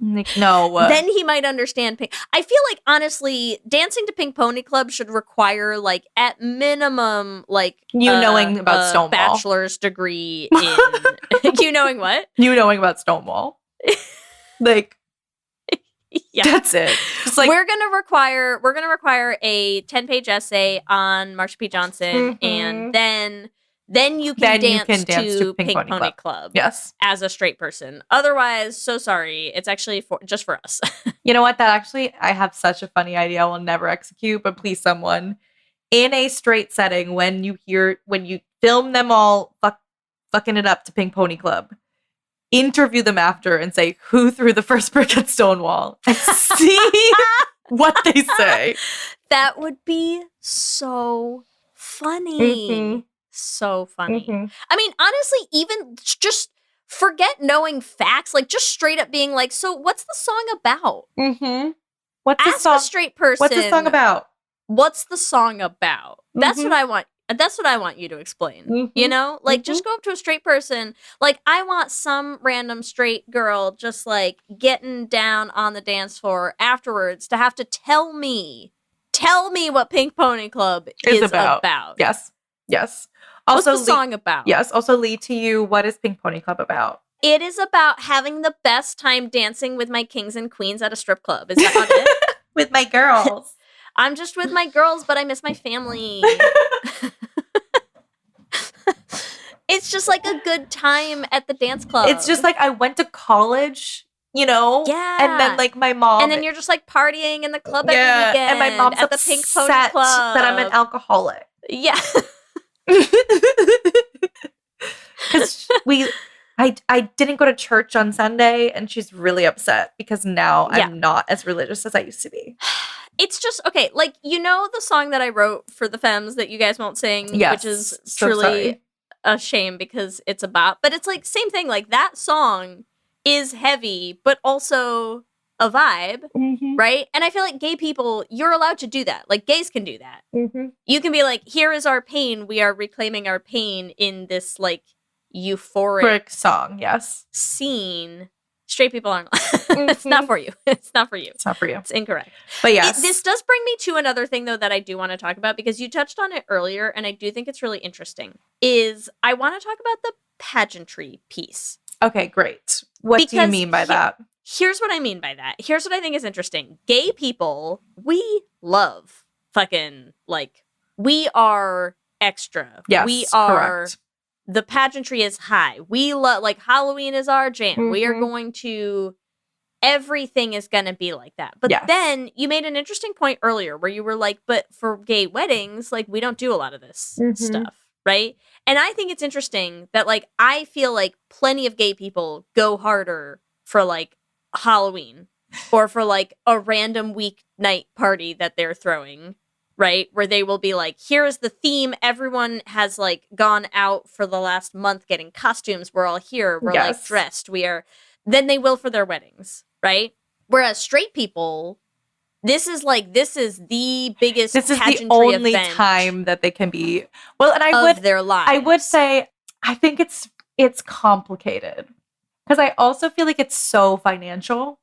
Like, no. Then he might understand Pink. I feel like, honestly, dancing to Pink Pony Club should require, like, at minimum, like, you knowing about Stonewall. Bachelor's degree in... You knowing what? You knowing about Stonewall. Like, Yeah. That's it. Just like we're gonna require a 10-page essay on Marsha P. Johnson, and then you can dance to Pink Pony Club. Yes. As a straight person. Otherwise, so sorry. It's actually just for us. You know what? That actually, I have such a funny idea I will never execute, but please, someone in a straight setting, when you film them all fucking it up to Pink Pony Club, interview them after and say, who threw the first brick at Stonewall? And see what they say. That would be so funny. Mm-hmm. So funny. Mm-hmm. I mean, honestly, even just forget knowing facts, like just straight up being like, so what's the song about? Mm-hmm. Ask a straight person. What's the song about? What's the song about? Mm-hmm. That's what I want. That's what I want you to explain. Mm-hmm. You know? Like, just go up to a straight person. Like, I want some random straight girl just, like, getting down on the dance floor afterwards to have to tell me what Pink Pony Club is about. Yes. Yes. Also, what's the song about? Yes. Also, Leigh, to you, what is Pink Pony Club about? It is about having the best time dancing with my kings and queens at a strip club. Is that not it? With my girls. I'm just with my girls, but I miss my family. It's just like a good time at the dance club. It's just like I went to college, you know? Yeah. And then like my mom. And then you're just like partying in the club every weekend. And my mom's at the Pink Pony Club. That I'm an alcoholic. Yeah. Because I didn't go to church on Sunday, and she's really upset because now I'm not as religious as I used to be. It's just, okay, like, you know the song that I wrote for the Femmes that you guys won't sing? Yes. Which is truly a shame because it's a bop. But it's like, same thing, like, that song is heavy, but also a vibe, right? And I feel like gay people, you're allowed to do that. Like, gays can do that. You can be like, here is our pain. We are reclaiming our pain in this, like, euphoric song, yes. Scene. Straight people aren't. It's not for you. It's not for you. It's not for you. It's incorrect. But yes. This does bring me to another thing, though, that I do want to talk about, because you touched on it earlier, and I do think it's really interesting, is I want to talk about the pageantry piece. Okay, great. What do you mean by that? Here's what I mean by that. Here's what I think is interesting. Gay people, we love fucking, like, we are extra. Yes, we are... correct. The pageantry is high. We love, like, Halloween is our jam. We are going to, everything is going to be like that. But then you made an interesting point earlier where you were like, but for gay weddings, like, we don't do a lot of this stuff, right? And I think it's interesting that, like, I feel like plenty of gay people go harder for, like, Halloween or for, like, a random weeknight party that they're throwing. Right? Where they will be like, here's the theme. Everyone has, like, gone out for the last month getting costumes. We're all here. We're, like, dressed. We are. Then they will for their weddings. Right? Whereas straight people, this is the biggest This is pageantry the only event time that they can be. Well, and their lives. I would say, I think it's complicated. Because I also feel like it's so financial.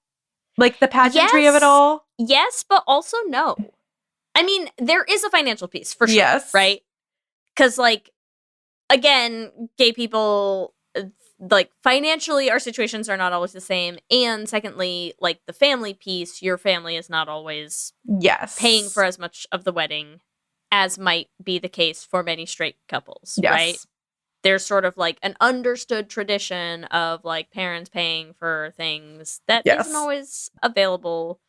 Like, the pageantry of it all. Yes, but also no. I mean, there is a financial piece for sure, yes. Right? Because, like, again, gay people, like, financially, our situations are not always the same. And secondly, like, the family piece, your family is not always paying for as much of the wedding as might be the case for many straight couples, right? There's sort of, like, an understood tradition of, like, parents paying for things that isn't always available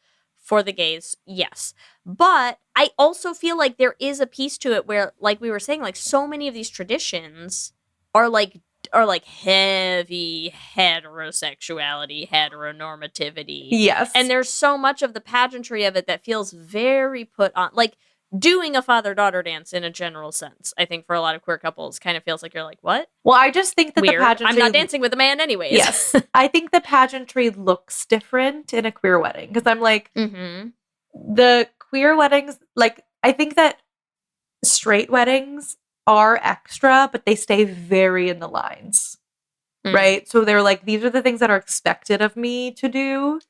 for the gays, yes. But I also feel like there is a piece to it where, like we were saying, like, so many of these traditions are heavy heterosexuality, heteronormativity. Yes. And there's so much of the pageantry of it that feels very put on, like, doing a father-daughter dance in a general sense, I think for a lot of queer couples kind of feels like you're like, what? Well, I just think that Weird. the pageantry... I'm not dancing with a man anyways. Yes. I think the pageantry looks different in a queer wedding. Because I'm like, the queer weddings, like, I think that straight weddings are extra, but they stay very in the lines. Right? So they're like, these are the things that are expected of me to do.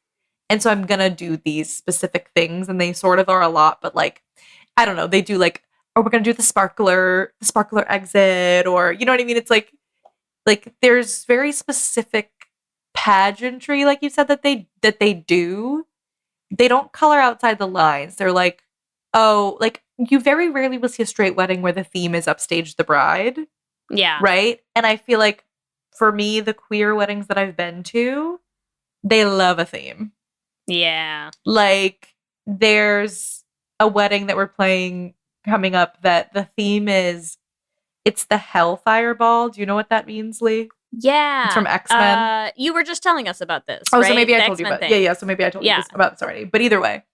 And so I'm going to do these specific things. And they sort of are a lot, but, like, I don't know, they do, like, or we're going to do the sparkler exit, or, you know what I mean? It's like there's very specific pageantry, like you said, that they do. they don't color outside the lines. They're like, oh, like you very rarely will see a straight wedding where the theme is upstage the bride. Yeah. Right? And I feel like for me, the queer weddings that I've been to, they love a theme. Yeah. Like there's a wedding that we're playing coming up that the theme is, it's the Hellfire Ball. Do you know what that means, Leigh? Yeah. It's from X-Men. You were just telling us about this, Oh, right? so maybe I The told you X-Men about it. thing. Yeah, so maybe I told you this about this already. But either way,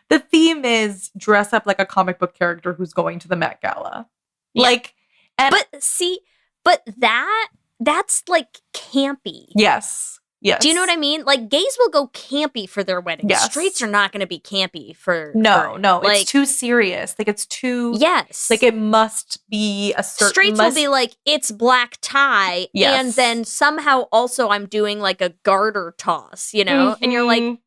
the theme is dress up like a comic book character who's going to the Met Gala. Yeah. Like, and but that's like campy. Yes. Yes. Do you know what I mean? Like gays will go campy for their weddings. Yes. Straights are not going to be campy for No, like, it's too serious. Like it's too Yes. Like it must be a certain Straights will be like, it's black tie, Yes. and then somehow also I'm doing like a garter toss, you know? And you're like,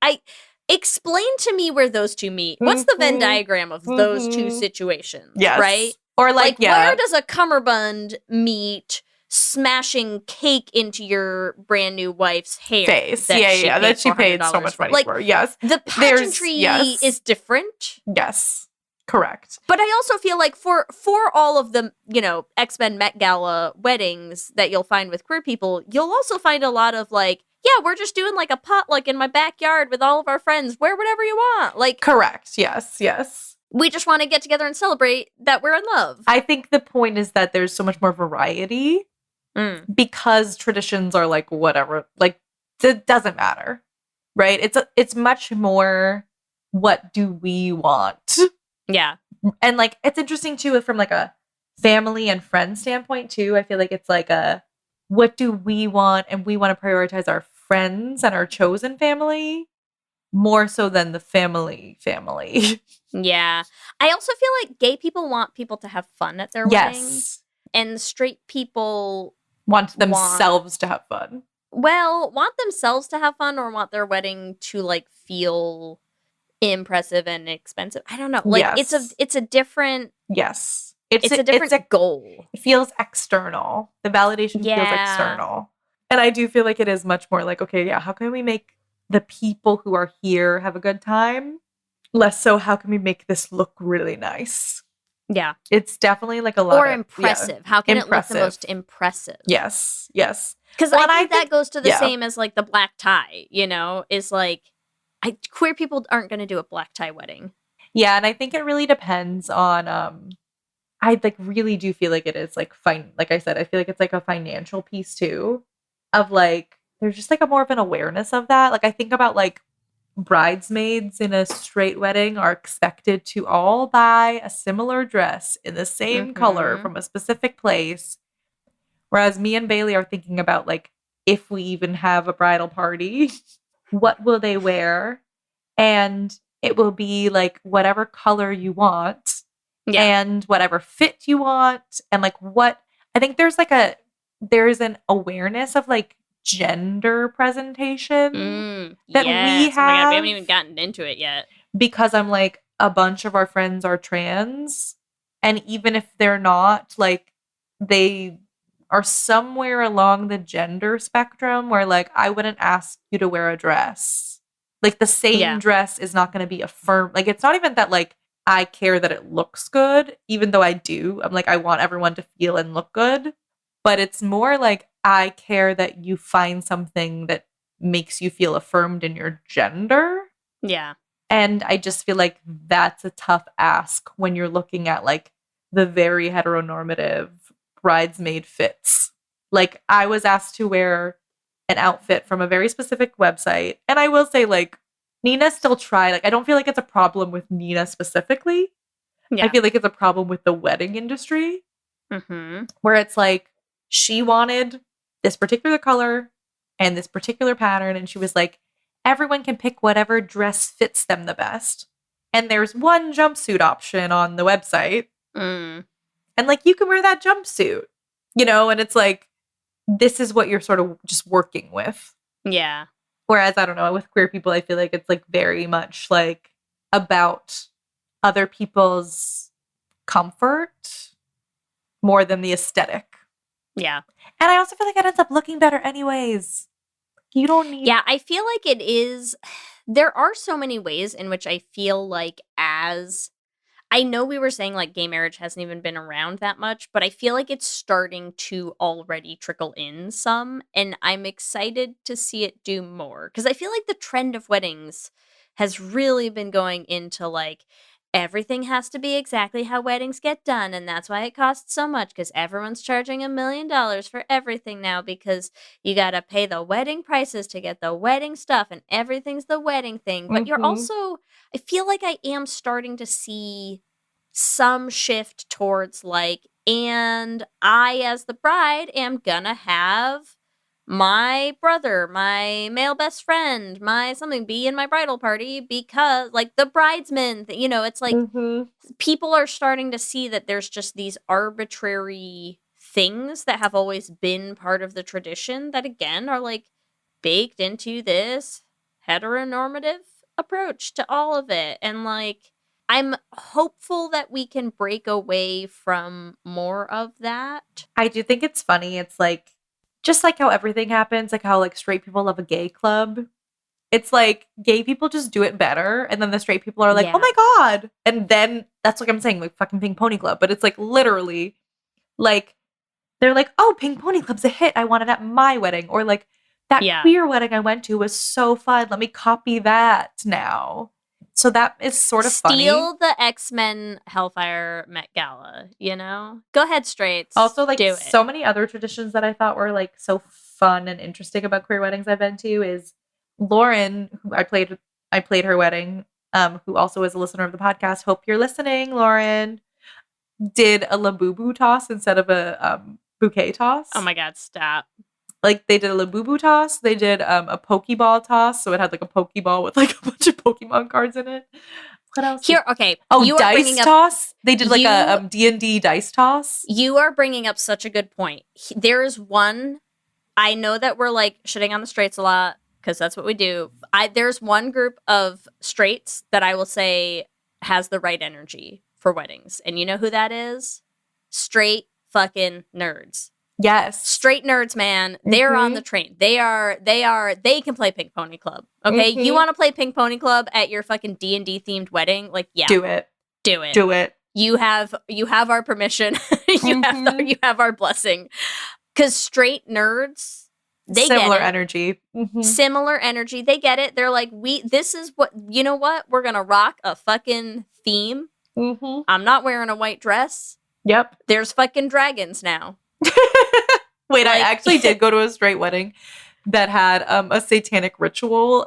explain to me where those two meet. What's the Venn diagram of those two situations? Yes. Right? Or like where does a cummerbund meet smashing cake into your brand new wife's hair face? That she paid so much money for. Yes. The pageantry is different. Yes. Correct. But I also feel like for all of the, you know, X-Men Met Gala weddings that you'll find with queer people, you'll also find a lot of like, yeah, we're just doing like a potluck in my backyard with all of our friends. Wear whatever you want. Like, correct. Yes. Yes. We just want to get together and celebrate that we're in love. I think the point is that there's so much more variety because traditions are like whatever, like it doesn't matter, right? It's much more what do we want? Yeah. And like it's interesting too from like a family and friend standpoint too. I feel like it's like a what do we want, and we want to prioritize our friends and our chosen family more so than the family. Yeah. I also feel like gay people want people to have fun at their weddings. And straight people want themselves to have fun. Well, want themselves to have fun or want their wedding to like feel impressive and expensive. I don't know. Like it's a different It's a different goal. It feels external. The validation feels external. And I do feel like it is much more like, okay, yeah, how can we make the people who are here have a good time? Less so, how can we make this look really nice? Yeah. It's definitely like a lot or impressive. How can it look the most impressive? Yes. Yes. Because I think that goes to the same as like the black tie, you know, is like queer people aren't going to do a black tie wedding. Yeah. And I think it really depends on, I like really do feel like it is like like I said, I feel like it's like a financial piece too of like, there's just like a more of an awareness of that. Like I think about like bridesmaids in a straight wedding are expected to all buy a similar dress in the same color from a specific place. Whereas me and Bailey are thinking about like, if we even have a bridal party, what will they wear? And it will be like whatever color you want and whatever fit you want. And like what, I think there's an awareness of like gender presentation that we have. Oh my God, we haven't even gotten into it yet. Because I'm like, a bunch of our friends are trans. And even if they're not, like, they are somewhere along the gender spectrum where, like, I wouldn't ask you to wear a dress. Like, the same dress is not going to be affirmed. Like, it's not even that, like, I care that it looks good, even though I do. I'm like, I want everyone to feel and look good. But it's more like, I care that you find something that makes you feel affirmed in your gender. Yeah. And I just feel like that's a tough ask when you're looking at like the very heteronormative bridesmaid fits. Like I was asked to wear an outfit from a very specific website. And I will say like Nina still tried. Like I don't feel like it's a problem with Nina specifically. Yeah. I feel like it's a problem with the wedding industry. Where it's like, she wanted this particular color and this particular pattern. And she was like, everyone can pick whatever dress fits them the best. And there's one jumpsuit option on the website. And like, you can wear that jumpsuit, you know? And it's like, this is what you're sort of just working with. Yeah. Whereas, I don't know, with queer people, I feel like it's like very much like about other people's comfort more than the aesthetic. Yeah. And I also feel like it ends up looking better anyways. You don't need... Yeah, I feel like it is... there are so many ways in which I feel like I know we were saying like gay marriage hasn't even been around that much, but I feel like it's starting to already trickle in some, and I'm excited to see it do more. Because I feel like the trend of weddings has really been going into like, everything has to be exactly how weddings get done, and that's why it costs so much, because everyone's charging $1 million for everything now, because you gotta pay the wedding prices to get the wedding stuff, and everything's the wedding thing. But you're also, I feel like I am starting to see some shift towards like, and I as the bride am gonna have my brother, my male best friend, my something be in my bridal party, because like the bridesmen, it's like people are starting to see that there's just these arbitrary things that have always been part of the tradition that again are like baked into this heteronormative approach to all of it. And like, I'm hopeful that we can break away from more of that. I do think it's funny. It's like, just like how everything happens, like how like straight people love a gay club. It's like gay people just do it better. And then the straight people are like, oh my God. And then that's what I'm saying, like fucking Pink Pony Club. But it's like literally like, they're like, oh, Pink Pony Club's a hit. I want it at my wedding. Or like that queer wedding I went to was so fun. Let me copy that now. So that is sort of funny. Steal the X-Men Hellfire Met Gala, Go ahead, straights. Also, like, do it. so many other traditions that I thought were, like, so fun and interesting about queer weddings I've been to is Lauren, who I played her wedding, who also is a listener of the podcast. Hope you're listening, Lauren. Did a Labubu toss instead of a bouquet toss. Oh my God, stop. Like, they did a Labubu toss. They did a Pokeball toss. So it had, like, a Pokeball with, like, a bunch of Pokemon cards in it. What else? Here, okay. Oh, dice toss? They did, like, a D&D dice toss. You are bringing up such a good point. There is one, I know that we're, like, shitting on the straights a lot, because that's what we do. There's one group of straights that I will say has the right energy for weddings. And you know who that is? Straight fucking nerds. Yes. Straight nerds, man. They're on the train. They can play Pink Pony Club. Okay? You want to play Pink Pony Club at your fucking D&D themed wedding? Like, yeah. Do it. Do it. Do it. You have our permission. you have our blessing. Cuz straight nerds, they similar get it. Energy. Similar energy. They get it. They're like, this is what, you know what? We're going to rock a fucking theme. I'm not wearing a white dress. Yep. There's fucking dragons now. Wait, I actually did go to a straight wedding that had a satanic ritual.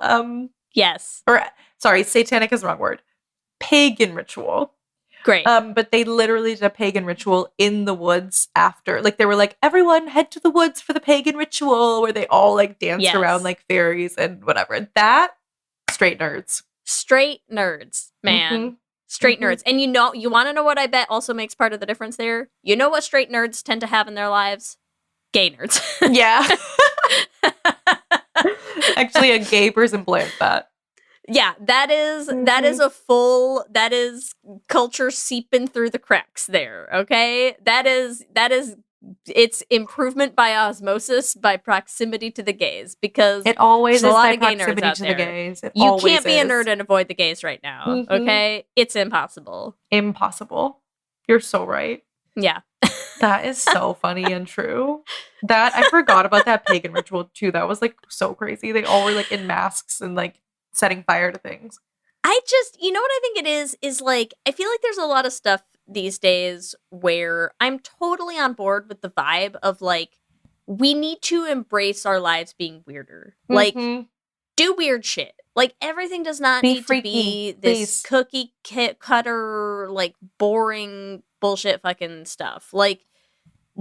Yes. Or, sorry, satanic is the wrong word. Pagan ritual. Great. But they literally did a pagan ritual in the woods after. Like, they were like, everyone head to the woods for the pagan ritual, where they all, like, danced around like fairies and whatever. That, straight nerds. Straight nerds, man. Straight nerds. And you want to know what I bet also makes part of the difference there? You know what straight nerds tend to have in their lives? Gay nerds. Yeah. Actually, a gay person planned that. Yeah, that is culture seeping through the cracks there, okay? That is it's improvement by osmosis, by proximity to the gays, because it always there's is a lot by of gay nerds proximity out to there. the gays. You can't be a nerd and avoid the gays right now, okay? It's impossible. Impossible. You're so right. Yeah. That is so funny and true. That I forgot about that pagan ritual too. That was like so crazy. They all were like in masks and like setting fire to things. I just, you know what I think it is like, I feel like there's a lot of stuff these days where I'm totally on board with the vibe of like, we need to embrace our lives being weirder. Like, do weird shit. Like, everything does not need freaky, to be this cookie cutter, like, boring bullshit fucking stuff. Like,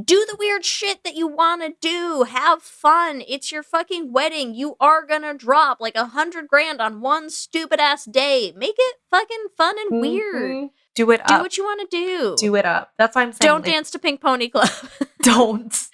do the weird shit that you want to do. Have fun. It's your fucking wedding. You are gonna drop like $100,000 on one stupid ass day. Make it fucking fun and weird. Do it up. Do what you want to do. Do it up. That's what I'm saying. Don't dance to Pink Pony Club. Don't.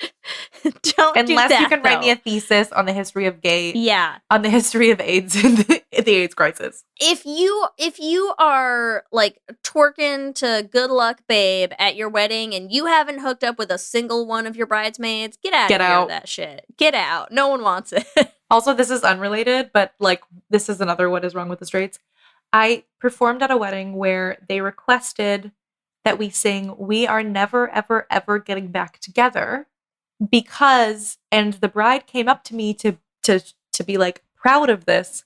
Don't Unless do that, you can write me a thesis on the history of gay. Yeah. On the history of AIDS and the AIDS crisis. If you are like twerking to Good Luck Babe at your wedding and you haven't hooked up with a single one of your bridesmaids, get out of that shit. Get out. No one wants it. Also, this is unrelated, but like this is another what is wrong with the straights. I performed at a wedding where they requested that we sing "We Are Never, Ever, Ever Getting Back Together" because, and the bride came up to me to be like proud of this.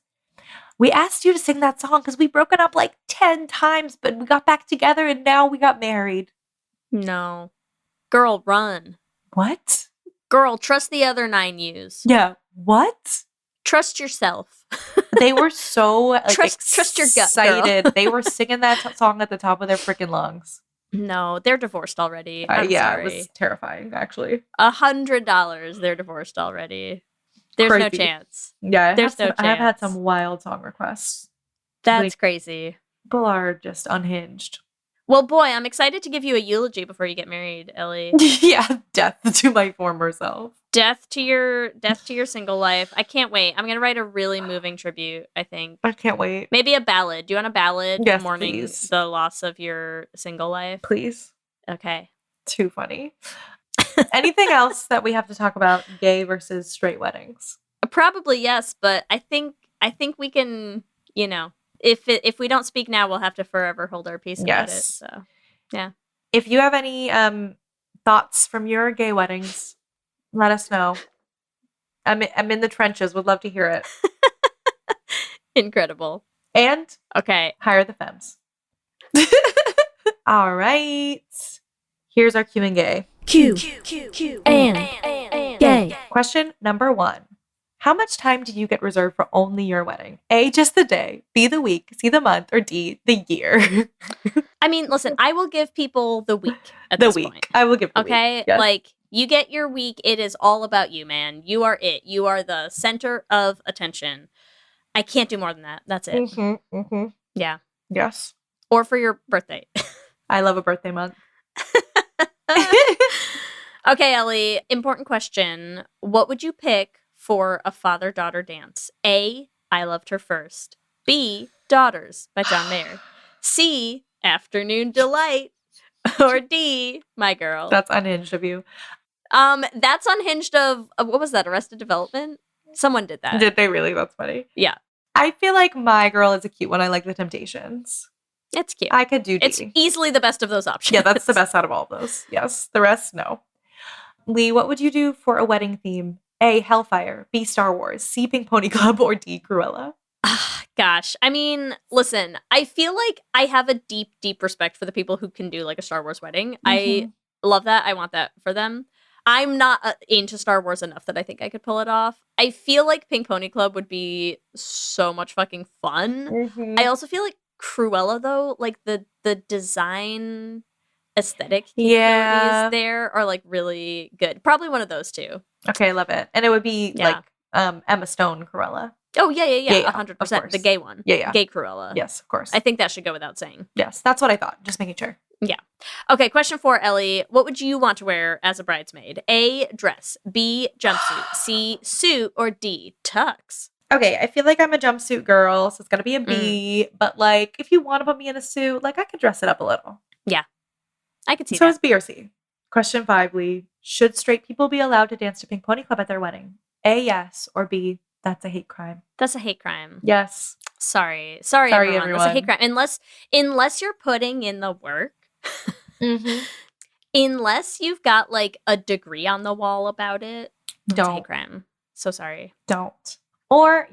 We asked you to sing that song because we broken up like 10 times, but we got back together and now we got married. No. Girl, run. What? Girl, trust the other 9 U's. Yeah. What? Trust yourself. They were so like, trust your gut, excited. girl. They were singing that song at the top of their freaking lungs. No, they're divorced already. I'm yeah, sorry. It was terrifying, actually. $100, they're divorced already. There's no Crazy. chance. Yeah, There's no chance. I have had some wild song requests. That's Like, crazy. people are just unhinged. Well, boy, I'm excited to give you a eulogy before you get married, Ellie. Yeah, death to my former self. Death to your single life. I can't wait. I'm gonna write a really moving tribute, I think. I can't wait. Maybe a ballad. Do you want a ballad Yes, mourning please. the loss of your single life? Please. Okay. Too funny. Anything else that we have to talk about gay versus straight weddings? Probably yes, but I think we can, if we don't speak now, we'll have to forever hold our peace about it. So, yeah. If you have any thoughts from your gay weddings, let us know. I'm in the trenches. Would love to hear it. Incredible. And okay, hire the femmes. All right. Here's our Q and gay. Q and gay. Question number 1. How much time do you get reserved for only your wedding? A, just the day. B, the week. C, the month. Or D, the year. I mean, listen, I will give people the week at this point. I will give the okay? week. Yes. Like, you get your week. It is all about you, man. You are it. You are the center of attention. I can't do more than that. That's it. Mm-hmm, mm-hmm. Yeah. Yes. Or for your birthday. I love a birthday month. Okay, Ellie, important question. What would you pick for a father-daughter dance? A, I Loved Her First. B, Daughters by John Mayer. C, Afternoon Delight. Or D, My Girl. That's unhinged of you. That's unhinged of what was that, Arrested Development? Someone did that. Did they really? That's funny. Yeah. I feel like My Girl is a cute one. I like The Temptations. It's cute. I could do D. It's easily the best of those options. Yeah, that's the best out of all of those. Yes. The rest, no. Leigh, what would you do for a wedding theme? A, Hellfire. B, Star Wars. C, Pink Pony Club. Or D, Cruella. Gosh. I mean, listen, I feel like I have a deep, deep respect for the people who can do like a Star Wars wedding. Mm-hmm. I love that. I want that for them. I'm not into Star Wars enough that I think I could pull it off. I feel like Pink Pony Club would be so much fucking fun. Mm-hmm. I also feel like Cruella, though, like the design aesthetic capabilities there are like really good. Probably one of those two. Okay, I love it. And it would be like Emma Stone Cruella. Oh, yeah, 100%. The gay one. Yeah. Gay Cruella. Yes, of course. I think that should go without saying. Yes, that's what I thought. Just making sure. Yeah. Okay, question 4, Ellie. What would you want to wear as a bridesmaid? A, dress. B, jumpsuit. C, suit. Or D, tux? Okay, I feel like I'm a jumpsuit girl, so it's going to be a B. But, like, if you want to put me in a suit, like, I could dress it up a little. Yeah. I could see that. So it's B or C. Question 5, Leigh. Should straight people be allowed to dance to Pink Pony Club at their wedding? A, yes. Or B, that's a hate crime. That's a hate crime. Yes. Sorry, everyone. That's a hate crime. Unless you're putting in the work. Mm-hmm. Unless you've got like a degree on the wall about it. That's a hate crime. So sorry. Don't. Or,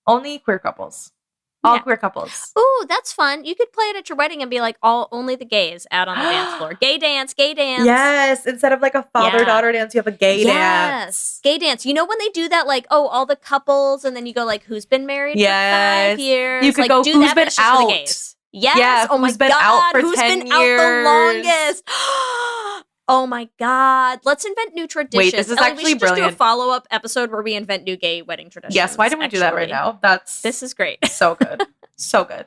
only queer couples. All queer couples. Ooh, that's fun. You could play it at your wedding and be like, only the gays out on the dance floor. Gay dance. Yes. Instead of like a father-daughter dance, you have a gay dance. Gay dance. You know when they do that, like, all the couples, and then you go like, who's been married for 5 years? You could like, go, do who's that, been but it's just for out? the gays. Yes. Yeah, oh my who's been God. out for who's 10 been years? out the longest? Oh my God. Let's invent new traditions. Wait, this is Ellie, actually we should brilliant. Just do a follow-up episode where we invent new gay wedding traditions. Yes, why didn't we do that right now? This is great. So good. So good.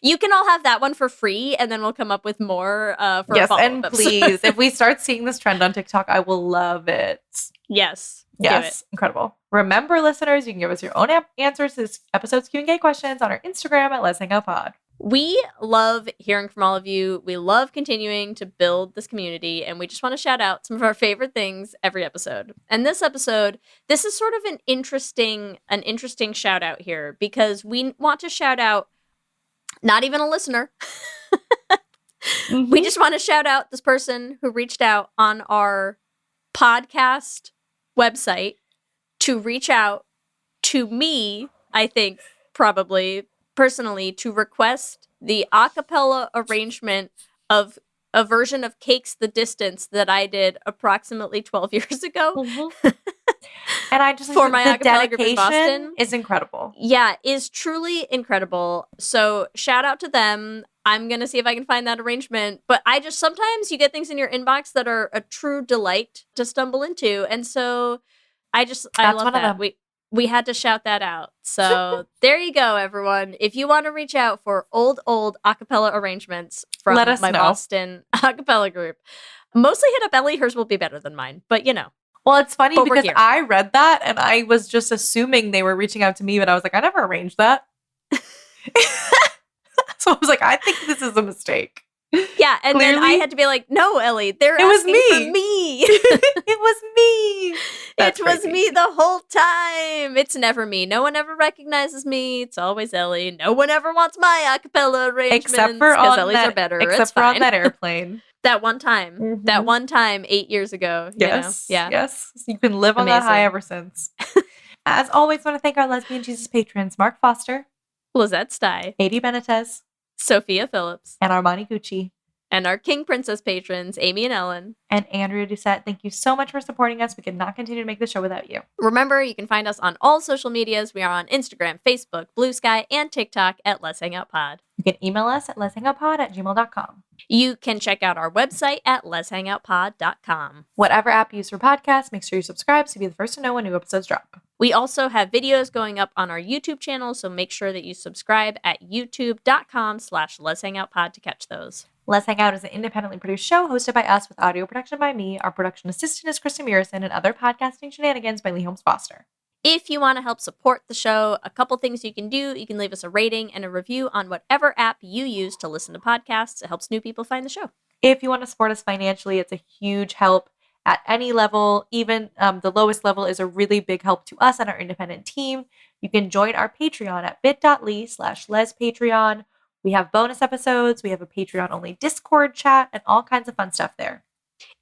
You can all have that one for free, and then we'll come up with more for a follow-up and episode. please, if we start seeing this trend on TikTok, I will love it. Yes. Yes, incredible. Remember, listeners, you can give us your own answers to this episode's Q&A questions on our Instagram at Lez Hang Out Pod. We love hearing from all of you. We love continuing to build this community, and we just want to shout out some of our favorite things every episode. And this episode, this is sort of an interesting shout out here, because we want to shout out not even a listener. We just want to shout out this person who reached out on our podcast website to reach out to me, I think, probably personally, to request the a cappella arrangement of a version of Cakes the Distance that I did approximately 12 years ago. And I just for my the a cappella group in Boston dedication is incredible. Yeah, is truly incredible. So shout out to them. I'm going to see if I can find that arrangement. But sometimes you get things in your inbox that are a true delight to stumble into. And so I love that. We had to shout that out. So there you go, everyone. If you want to reach out for old a cappella arrangements from my Boston a cappella group, mostly hit up Ellie. Hers will be better than mine, but you know. Well, it's funny because I read that and I was just assuming they were reaching out to me, but I was like, I never arranged that. So I was like, I think this is a mistake. Yeah, and Clearly, then I had to be like, no, Ellie, they're it was asking me. for me. It was me. That's it was crazy. me the whole time. It's never me. No one ever recognizes me. It's always Ellie. No one ever wants my a cappella arrangements. Except for because on Ellie's that, are better. Except it's for fine. on that airplane. That one time. That one time 8 years ago. Yes. You know? Yeah. Yes. You can live on that high ever since. As always, want to thank our Lesbian Jesus patrons, Mark Foster, Lizette Stye, Adi Benitez, Sophia Phillips, and Armani Gucci. And our King Princess patrons, Amy and Ellen. And Andrea Doucette, thank you so much for supporting us. We could not continue to make the show without you. Remember, you can find us on all social medias. We are on Instagram, Facebook, Blue Sky, and TikTok at Lez Hang Out Pod. You can email us at lezhangoutpod@gmail.com. You can check out our website at lezhangoutpod.com. Whatever app you use for podcasts, make sure you subscribe so you'll be the first to know when new episodes drop. We also have videos going up on our YouTube channel, so make sure that you subscribe at youtube.com/lezhangoutpod to catch those. Lez Hang Out is an independently produced show hosted by us with audio production by me. Our production assistant is Kristen Murison, and other podcasting shenanigans by Leigh Holmes Foster. If you want to help support the show, a couple things you can do. You can leave us a rating and a review on whatever app you use to listen to podcasts. It helps new people find the show. If you want to support us financially, it's a huge help at any level. Even the lowest level is a really big help to us and our independent team. You can join our Patreon at bit.ly/lezpatreon. We have bonus episodes. We have a Patreon-only Discord chat and all kinds of fun stuff there.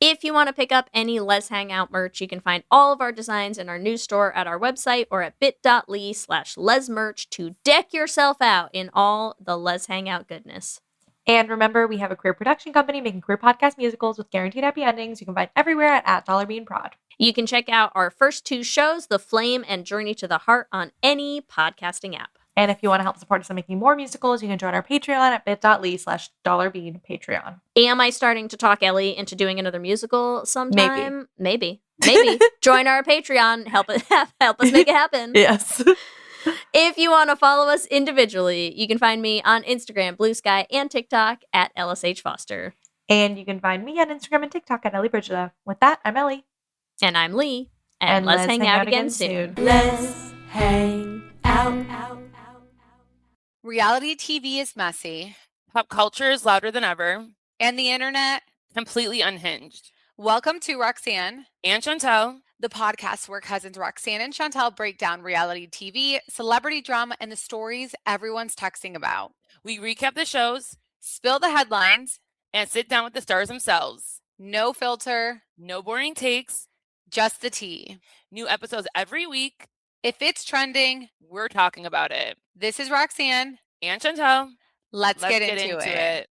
If you want to pick up any Lez Hang Out merch, you can find all of our designs in our news store at our website or at bit.ly/lezmerch to deck yourself out in all the Lez Hang Out goodness. And remember, we have a queer production company making queer podcast musicals with guaranteed happy endings. You can find everywhere at $beanprod. You can check out our first two shows, The Flame and Journey to the Heart, on any podcasting app. And if you want to help support us in making more musicals, you can join our Patreon at bit.ly/$beanpatreon. Am I starting to talk Ellie into doing another musical sometime? Maybe. Join our Patreon. Help us make it happen. Yes. If you want to follow us individually, you can find me on Instagram, Blue Sky, and TikTok at LSH Foster. And you can find me on Instagram and TikTok at Ellie Brigida. With that, I'm Ellie. And I'm Leigh. And let's hang out again soon. Let's hang out. Reality TV is messy. Pop culture is louder than ever. And the internet completely unhinged. Welcome to Roxanne and Chantel, the podcast where cousins Roxanne and Chantel break down reality TV, celebrity drama, and the stories everyone's texting about. We recap the shows, spill the headlines, and sit down with the stars themselves. No filter, no boring takes, just the tea. New episodes every week. If it's trending, we're talking about it. This is Roxanne and Chantel. Let's get into it.